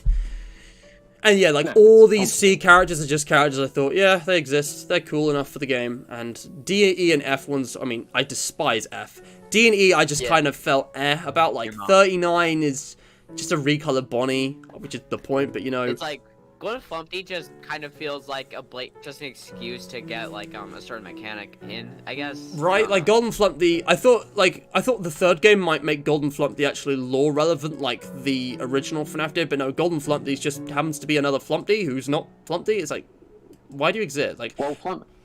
And yeah, like, all these C characters are just characters I thought, yeah, they exist. They're cool enough for the game. And D, E, and F ones, I mean, I despise F. D and E, I just kind of felt about, like, 39 is just a recolored Bonnie, which is the point, but, you know... It's like... Golden Flumpty just kind of feels like just an excuse to get like a certain mechanic in, I guess. Right, like Golden Flumpty. I thought the third game might make Golden Flumpty actually lore relevant, like the original FNAF did, but no, Golden Flumpty just happens to be another Flumpty who's not Flumpty. It's like, why do you exist? Like, well,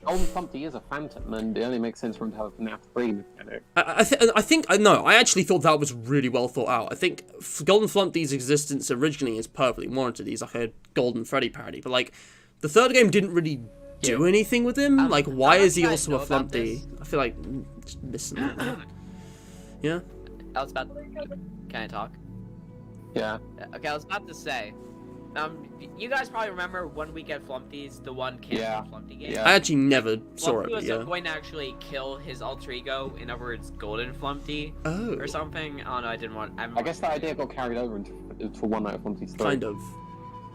Golden Flumpty is a phantom, and it only makes sense for him to have a FNAF 3 mechanic. I actually thought that was really well thought out. I think Golden Flumpty's existence originally is perfectly warranted. He's like a Golden Freddy parody, but like the third game didn't really do anything with him. Like, why is he also a Flumpty? I feel like just missing that. Yeah. I was about. Can I talk? Yeah. Okay, I was about to say. You guys probably remember One Week at Flumpty's, the one Flumpty game. Yeah. I actually never saw it. Flumpty was going to actually kill his alter ego, in other words, Golden Flumpty, or something. Oh no, I didn't want. I guess that idea got carried over into One Night at Flumpty's 3. Kind of.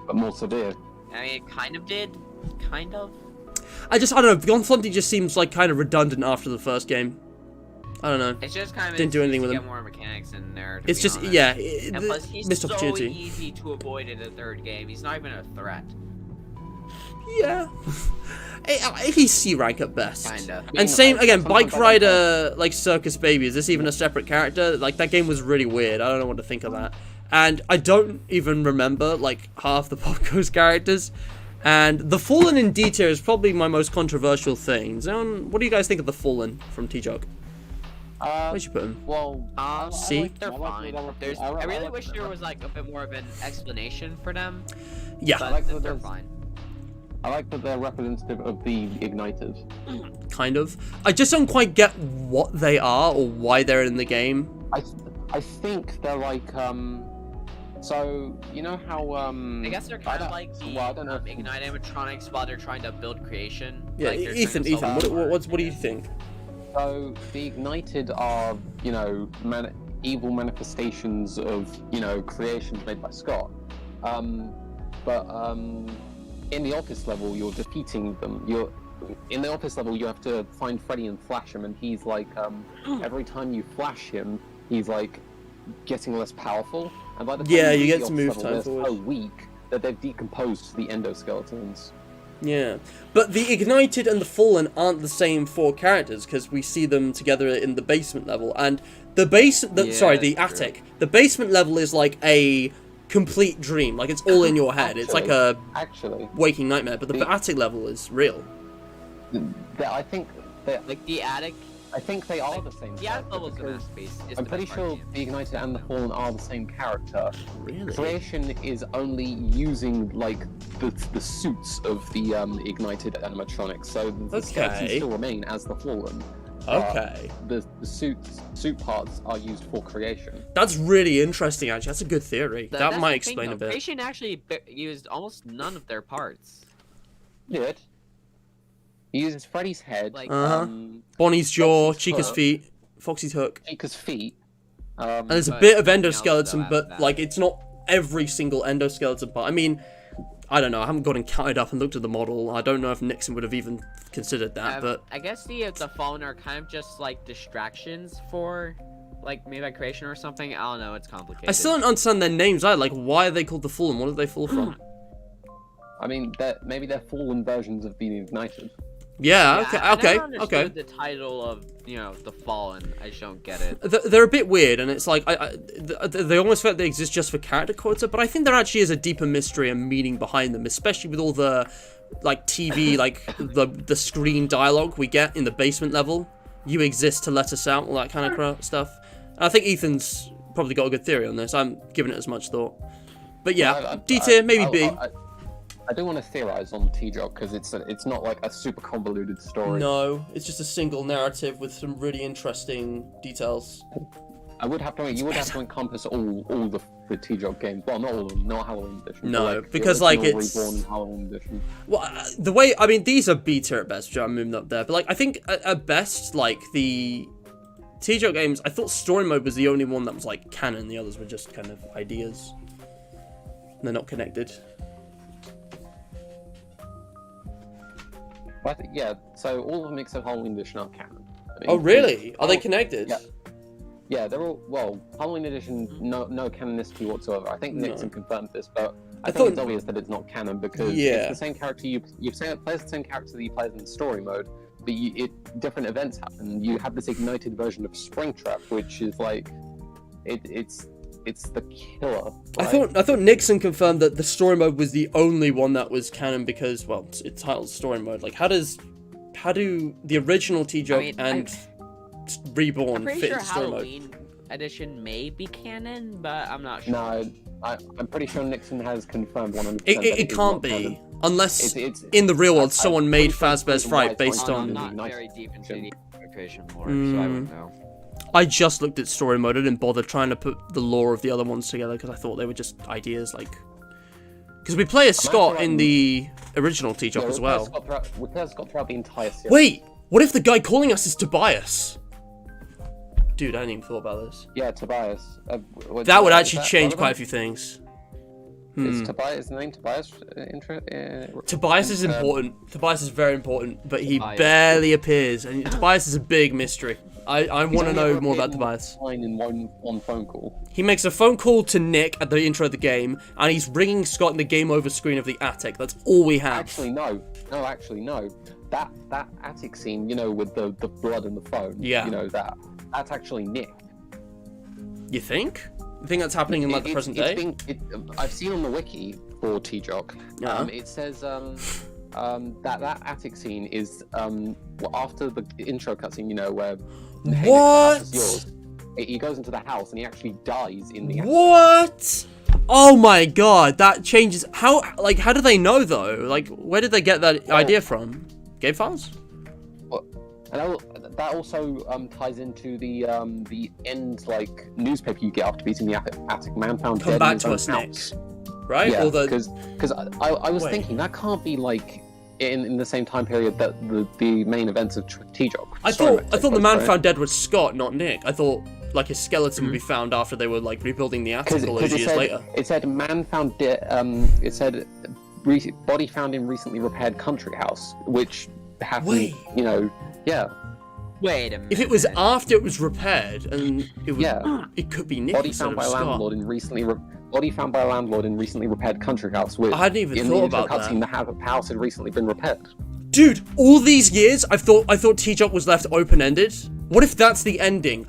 But more severe. I mean, it kind of did. Kind of. I don't know. Golden Flumpty just seems like kind of redundant after the first game. I don't know. It's just kind of didn't do anything with him. Get more mechanics in there. It's just honest. yeah. And plus, he's missed so opportunity. easy to avoid in the third game. He's not even a threat. Yeah. He's C rank at best. Kinda. And same again, Bike Rider, like Circus Baby. Is this even a separate character? Like, that game was really weird. I don't know what to think of that. And I don't even remember like half the Popco's characters. And the Fallen in D tier is probably my most controversial thing. What do you guys think of the Fallen from T-Jog? Where'd you put him? Well, C? They're fine. I really wish there was like a bit more of an explanation for them. Yeah. But they're fine. I like that they're representative of the Ignited. Kind of. I just don't quite get what they are or why they're in the game. I think they're like, so, you know how, I guess they're kind of like the Ignite animatronics while they're trying to build creation. Yeah, like Ethan, what do you think? So, the Ignited are, you know, evil manifestations of, you know, creations made by Scott. But in the office level, you're defeating them. In the office level, you have to find Freddy and flash him, and he's like, every time you flash him, he's like getting less powerful. And by the time Yeah, you you reach get the to move office time level, they're forward. so weak that they've decomposed to the endoskeletons. Yeah, but the Ignited and the Fallen aren't the same 4 characters because we see them together in the basement level, and the the attic. The basement level is like a complete dream, like it's all in your head. It's like a waking nightmare. But the attic level is real. I think like the attic. I think they are the same. The attic level is the masterpiece. I'm pretty sure the Ignited and the Fallen are the same character. Really? Creation is only using like the suits of the Ignited animatronics, so the skeletons still remain as the Fallen. Okay. The suit parts are used for creation. That's really interesting, actually. That's a good theory. That might explain a bit. Creation actually used almost none of their parts. Good. He uses Freddy's head, Bonnie's jaw, Foxy's Chica's foot. feet, Foxy's hook. Chica's feet. And there's a But bit of nothing else endoskeleton, though but after that. like it's not every single endoskeleton part. I mean, I don't know. I haven't gone and counted up and looked at the model. I don't know if Nixon would have even considered that, but I guess the Fallen are kind of just like distractions for, like, maybe by creation or something. I don't know. It's complicated. I still don't understand their names either. Like, why are they called the Fallen? What did they fall from? I mean, maybe they're Fallen versions of the Ignited. Yeah, I okay. never understood the title of, you know, the Fallen. I just don't get it. They're a bit weird, and it's like they almost feel like they exist just for character quota, but I think there actually is a deeper mystery and meaning behind them, especially with all the like TV, like the screen dialogue we get in the basement level. You exist to let us out, all that kind of stuff. And I think Ethan's probably got a good theory on this. I'm giving it as much thought. But yeah, D tier, maybe B. I do want to theorize on T-Jog because it's not like a super convoluted story. No, it's just a single narrative with some really interesting details. You would have to encompass all the T-Jog games. Well, not all of them, not Halloween edition. No, but, like, because like it's Reborn Halloween edition. Well, the way I mean, these are B tier at best. Which I'm moving up there, but like I think at best, like the T-Jog games, I thought story mode was the only one that was like canon. The others were just kind of ideas. They're not connected. Yeah, so all of them except Halloween edition are canon. I mean, Oh really? Are they connected? Yeah, they're all, well, Halloween edition, no canonicity whatsoever. I think Nixon confirmed this, but I think it's obvious that it's not canon because it's the same character you plays the same character that you play in story mode, but different events happen. You have this ignited version of Springtrap, which is like, it's the killer. Right? I thought Nixon confirmed that the story mode was the only one that was canon because, well, it's titled story mode. Like, how do the original T-Jog and Reborn fit sure into story Halloween mode? Edition may be canon, but I'm not sure. No, I'm pretty sure Nixon has confirmed 100%. It can't be unless in the real world someone made Fazbear's Fright based on. I'm not very deep into the creation lore, so I wouldn't know. I just looked at story mode. I didn't bother trying to put the lore of the other ones together because I thought they were just ideas, like. Because we play as Scott in the original T-Jog as well. We play as Scott throughout the entire series. Wait, what if the guy calling us is Tobias? Dude, I hadn't even thought about this. Yeah, Tobias. That would actually change quite a few things. Is the name Tobias? Tobias is important. Tobias is very important, but he barely appears. And Tobias is a big mystery. I want to know more about Tobias. In one phone call. He makes a phone call to Nick at the intro of the game, and he's ringing Scott in the game over screen of the attic. That's all we have. Actually, no. That attic scene, with the blood and the phone. Yeah. That's actually Nick. You think? You think that's happening in the present day? I've seen on the wiki for T-Jog. Yeah. It says that attic scene is after the intro cutscene. Where what? He goes into the house and he actually dies in the attic. What? Oh my god, that changes. How do they know though? Like, where did they get that idea from? Game files? And that also ties into the end newspaper you get after beating the attic man found Come dead back in his to own us, house. Nick. Right? Yeah, Or because I was thinking that can't be in the same time period that the main events of T-Jog. I thought the man found dead was Scott, not Nick. I thought like a skeleton would be found after they were like rebuilding the attic all those years later. It said man found it said body found in recently repaired country house, which happened. Wait. You know, yeah. Wait a minute. If it was after it was repaired, and it was, it could be Nick Body instead found of by a Scott. landlord in recently repaired country house. Which I hadn't even in thought the about that. cutscene, the house had recently been repaired. Dude, all these years, I thought T-Jock was left open-ended. What if that's the ending?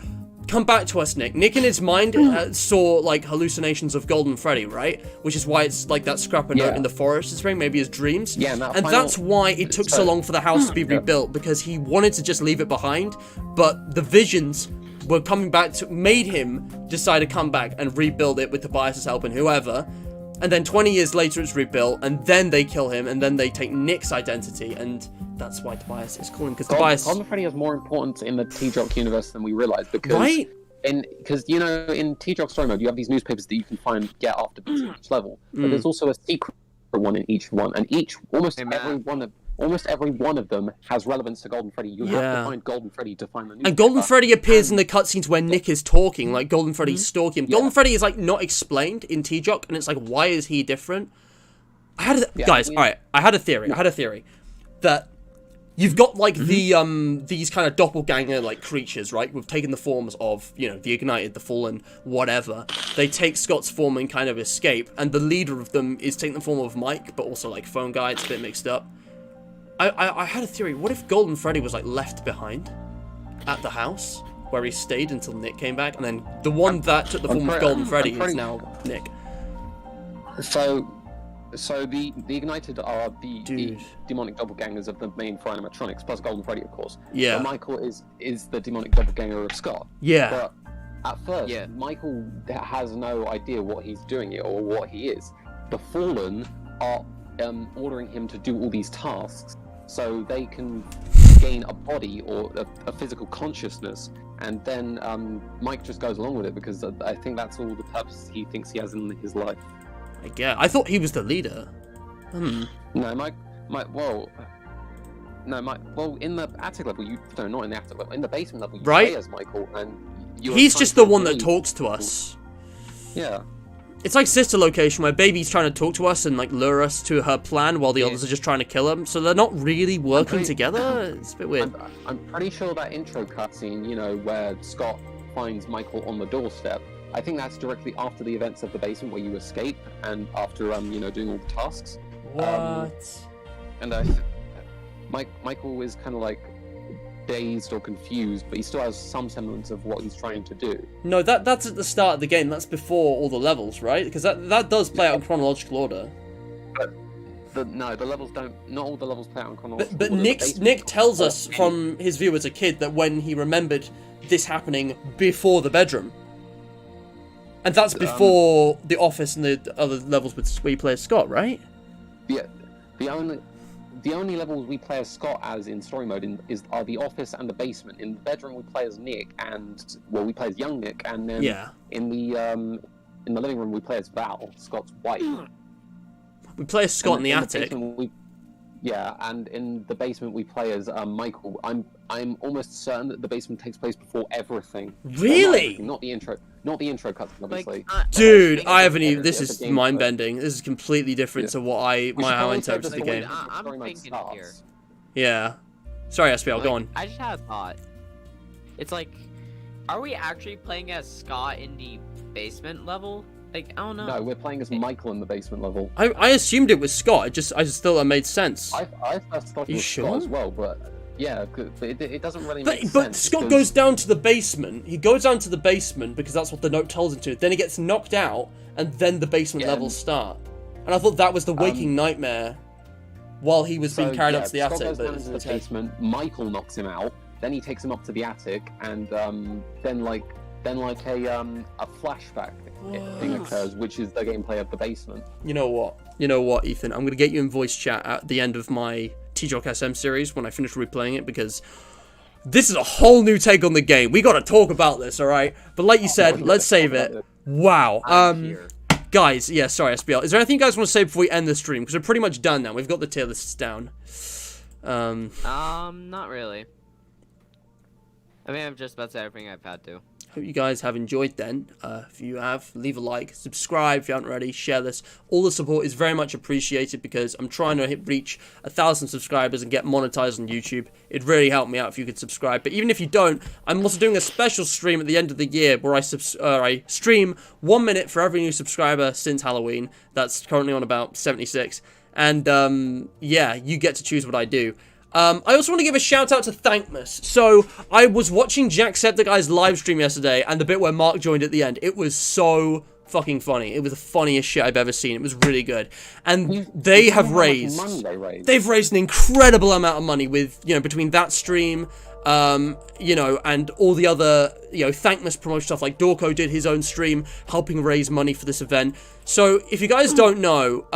Come back to us, Nick. Nick in his mind saw, like, hallucinations of Golden Freddy, right? Which is why it's, like, that scrap of note in the forest is maybe his dreams. Yeah, and that's why it took so long for the house to be rebuilt, because he wanted to just leave it behind, but the visions were coming back made him decide to come back and rebuild it with Tobias's help and whoever. And then 20 years later it's rebuilt, and then they kill him, and then they take Nick's identity, and that's why Tobias is calling, because Tobias... Golden Freddy has more importance in the T-Jock universe than we realize, because... Right? Because, you know, in T-Jock story mode, you have these newspapers that you can get after each level, but there's also a secret one in each one, and almost every one of them has relevance to Golden Freddy. You have to find Golden Freddy to find the newspaper. And Golden Freddy appears in the cutscenes where Nick is talking, like Golden Freddy's stalking him. Golden Freddy is like not explained in T-Jock, and it's like, why is he different? Guys, alright, I had a theory. That you've got like these kind of doppelganger like creatures, right? We've taken the forms of, you know, the Ignited, the Fallen, whatever. They take Scott's form and kind of escape, and the leader of them is taking the form of Mike, but also like Phone Guy. It's a bit mixed up. I had a theory. What if Golden Freddy was like left behind at the house where he stayed until Nick came back, and then the one that took the form of Golden Freddy is now Nick? So the Ignited are the demonic doppelgangers of the main four animatronics, plus Golden Freddy, of course. Yeah. But Michael is the demonic doppelganger of Scott. Yeah. But at first, Michael has no idea what he's doing here or what he is. The Fallen are ordering him to do all these tasks so they can gain a body or a physical consciousness, and then Mike just goes along with it because I think that's all the purpose he thinks he has in his life. I thought he was the leader. No, Mike. Well, in the attic level, not in the attic level. In the basement level, you play as Michael, and he's just the one that talks to us. Yeah. It's like Sister Location, where Baby's trying to talk to us and like lure us to her plan while the others are just trying to kill him. So they're not really working together. It's a bit weird. I'm pretty sure that intro cutscene, you know, where Scott finds Michael on the doorstep, I think that's directly after the events of the basement where you escape, and after you know, doing all the tasks. What? And Michael is kind of like dazed or confused, but he still has some semblance of what he's trying to do. No, that's at the start of the game. That's before all the levels, right? Because that does play out in chronological order. No, the levels don't. Not all the levels play out in chronological but order. Nick tells us from his view as a kid that when he remembered this happening before the bedroom, and that's before the office and the other levels where you play as Scott, right? Yeah, the only levels we play as Scott as in story mode are the office and the basement. In the bedroom we play as Nick, we play as young Nick, and then in the living room we play as Val, Scott's wife. We play as Scott in the attic. And in the basement we play as Michael. I'm almost certain that the basement takes place before everything. Really? Not the intro cutscene, obviously. Dude, I haven't even. This is mind bending. This is completely different to what how I interpreted the game. I'm thinking here. Yeah. Sorry, SPL, go on. I just had a thought. It's like, are we actually playing as Scott in the basement level? Like, I don't know. No, we're playing as Michael in the basement level. I assumed it was Scott. I just thought that made sense. I first thought it was Scott as well, but yeah, it doesn't really make sense. But Scott goes down to the basement. He goes down to the basement because that's what the note tells him to. Then he gets knocked out, and then the basement levels start. And I thought that was the waking nightmare while he was being carried up to the attic. Scott goes down into the basement. Michael knocks him out. Then he takes him up to the attic, and then a flashback thing occurs, which is the gameplay of the basement. You know what, Ethan? I'm gonna get you in voice chat at the end of my T-Jock SM series when I finish replaying it, because this is a whole new take on the game. We gotta talk about this, alright? But like you said, let's save it. Wow. Guys, yeah, sorry, SBL. Is there anything you guys want to say before we end the stream? Because we're pretty much done now. We've got the tier lists down. Not really. I mean, I've just about said everything I've had to. hope you guys have enjoyed then. If you have, leave a like, subscribe if you haven't already, share this. All the support is very much appreciated because I'm trying to reach 1,000 subscribers and get monetized on YouTube. It'd really help me out if you could subscribe. But even if you don't, I'm also doing a special stream at the end of the year where I stream 1 minute for every new subscriber since Halloween. That's currently on about 76. And yeah, you get to choose what I do. I also want to give a shout out to Thankmas. So, I was watching Jacksepticeye's live stream yesterday, and the bit where Mark joined at the end, it was so fucking funny. It was the funniest shit I've ever seen. It was really good. And they've raised an incredible amount of money with, you know, between that stream, you know, and all the other, you know, Thankmas promotion stuff, like Dorko did his own stream, helping raise money for this event. So, if you guys don't know,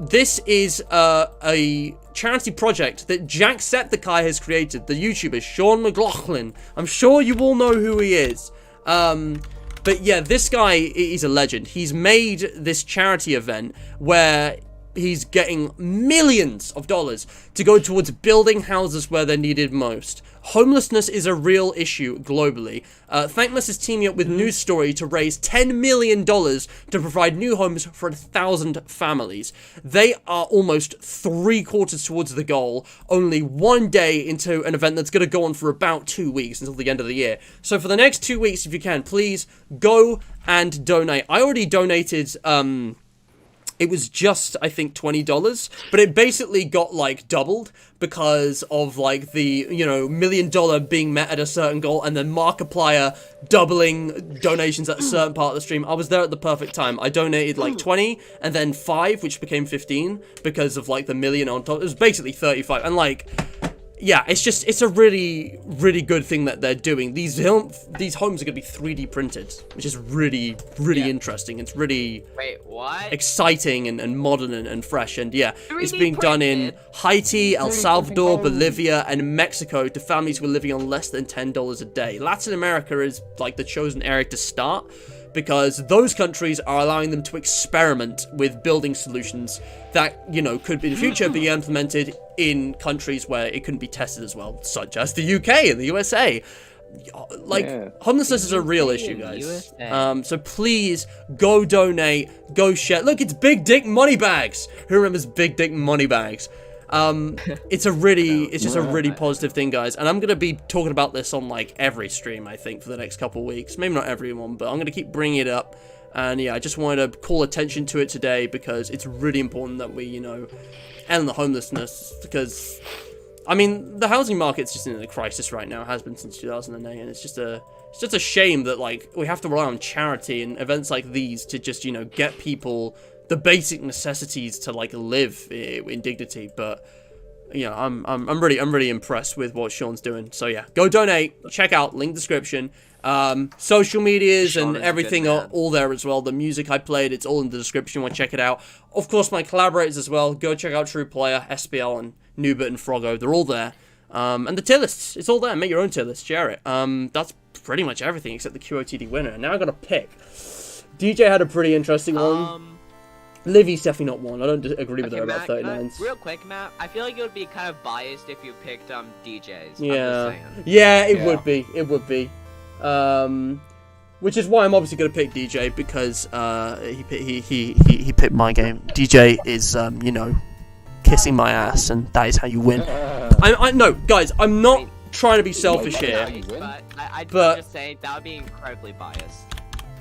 this is a charity project that Jacksepticeye has created, the YouTuber Sean McLaughlin. I'm sure you all know who he is. But yeah, this guy is a legend. He's made this charity event where he's getting millions of dollars to go towards building houses where they're needed most. Homelessness is a real issue globally. Thankmas is teaming up with News Story to raise $10 million to provide new homes for 1,000 families. They are almost 3/4 towards the goal, only 1 day into an event that's going to go on for about 2 weeks until the end of the year. So for the next 2 weeks, if you can, please go and donate. I already donated, it was just, I think, $20, but it basically got, like, doubled because of, like, the, you know, $1 million being met at a certain goal, and then Markiplier doubling donations at a certain part of the stream. I was there at the perfect time. I donated, like, 20, and then 5, which became 15, because of, like, the million on top. It was basically 35, and, like, yeah, it's a really, really good thing that they're doing. These homes are going to be 3D printed, which is really, really interesting. It's really exciting and modern and fresh. And yeah, it's being done in Haiti, El Salvador, Bolivia, and Mexico to families who are living on less than $10 a day. Latin America is like the chosen area to start, because those countries are allowing them to experiment with building solutions that, you know, could in the future be implemented in countries where it couldn't be tested as well, such as the UK and the USA. Like, homelessness is a real issue, guys. So please, go donate, go share. Look, it's Big Dick Moneybags. Who remembers Big Dick Moneybags? It's just a really positive thing, guys, and I'm gonna be talking about this on like every stream, I think, for the next couple of weeks. Maybe not every one, but I'm gonna keep bringing it up. And yeah, I just wanted to call attention to it today because it's really important that we, you know, end the homelessness, because I mean, the housing market's just in a crisis right now. It has been since 2008, and it's just a shame that, like, we have to rely on charity and events like these to just, you know, get people the basic necessities to, like, live in dignity. But you know, I'm really impressed with what Sean's doing. So yeah, go donate, check out, link description. Social medias and everything are all there as well. The music I played, it's all in the description. Want to check it out. Of course, my collaborators as well. Go check out True Player, SPL, and Nubert and Froggo. They're all there. And the tier lists, it's all there. Make your own tier list, share it. That's pretty much everything except the QOTD winner. Now I gotta pick. DJ had a pretty interesting one. Livy's definitely not one. I don't agree with her about 39s. Real quick, Matt, I feel like it would be kind of biased if you picked DJs. Yeah. Yeah, it would be. It would be. Which is why I'm obviously going to pick DJ, because he picked my game. DJ is you know, kissing my ass, and that is how you win. I no, guys, I'm not trying to be selfish here, but I'm just saying that would be incredibly biased.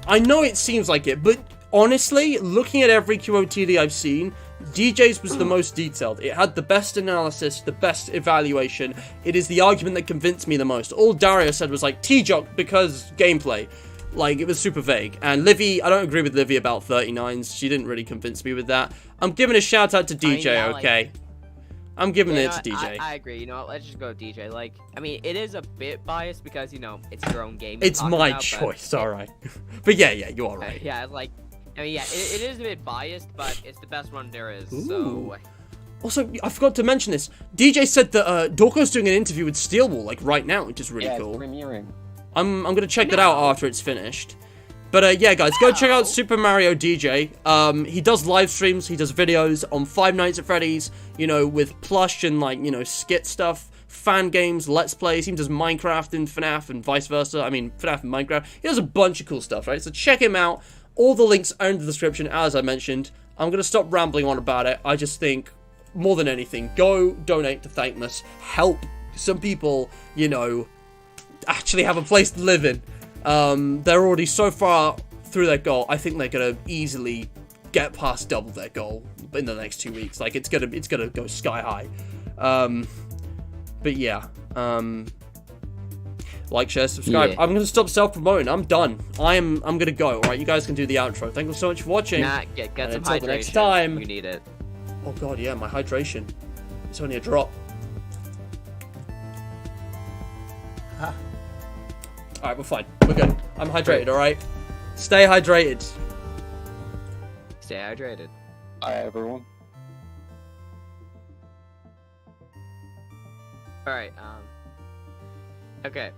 I know it seems like it, but honestly, looking at every QOTD I've seen, DJ's was the most detailed. It had the best analysis, the best evaluation. It is the argument that convinced me the most. All Daria said was like, T-Jock because gameplay. Like, it was super vague. And Livy, I don't agree with Livy about 39s. She didn't really convince me with that. I'm giving a shout out to DJ, okay? I'm giving it to DJ. I agree. You know what? Let's just go with DJ. Like, I mean, it is a bit biased because, you know, it's your own game. It's my choice, alright. But yeah, you are right. Yeah, like, I mean, yeah, it is a bit biased, but it's the best one there is, so... Also, I forgot to mention this. DJ said that Dorko's doing an interview with Steelwall, like, right now, which is really cool. It's premiering. I'm gonna check that out after it's finished. But yeah, guys, go check out Super Mario DJ. He does live streams, he does videos on Five Nights at Freddy's, you know, with plush and, like, you know, skit stuff. Fangames, Let's Plays. He does Minecraft and FNAF and vice versa. I mean, FNAF and Minecraft. He does a bunch of cool stuff, right? So check him out. All the links are in the description, as I mentioned. I'm going to stop rambling on about it. I just think, more than anything, go donate to Thankmas. Help some people, you know, actually have a place to live in. They're already so far through their goal. I think they're going to easily get past double their goal in the next 2 weeks. Like, it's gonna go sky high. But yeah, like, share, subscribe. Yeah. I'm gonna stop self-promoting. I'm done. I'm gonna go. All right, you guys can do the outro. Thank you so much for watching. Nah, get And some until hydration. the next time. You need it. Oh god, yeah, my hydration. It's only a drop. All right, we're fine. We're good. I'm hydrated. All right. Stay hydrated. Stay hydrated. Bye, everyone. All right. Okay.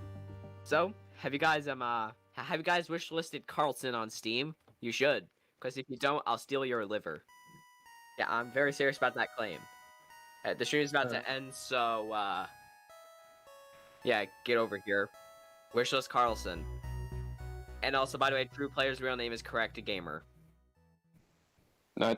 So, have you guys wish listed Carlson on Steam? You should, because if you don't, I'll steal your liver. Yeah, I'm very serious about that claim. The stream is about to end, so yeah, get over here. Wishlist Carlson. And also, by the way, True Player's real name is Correct Gamer.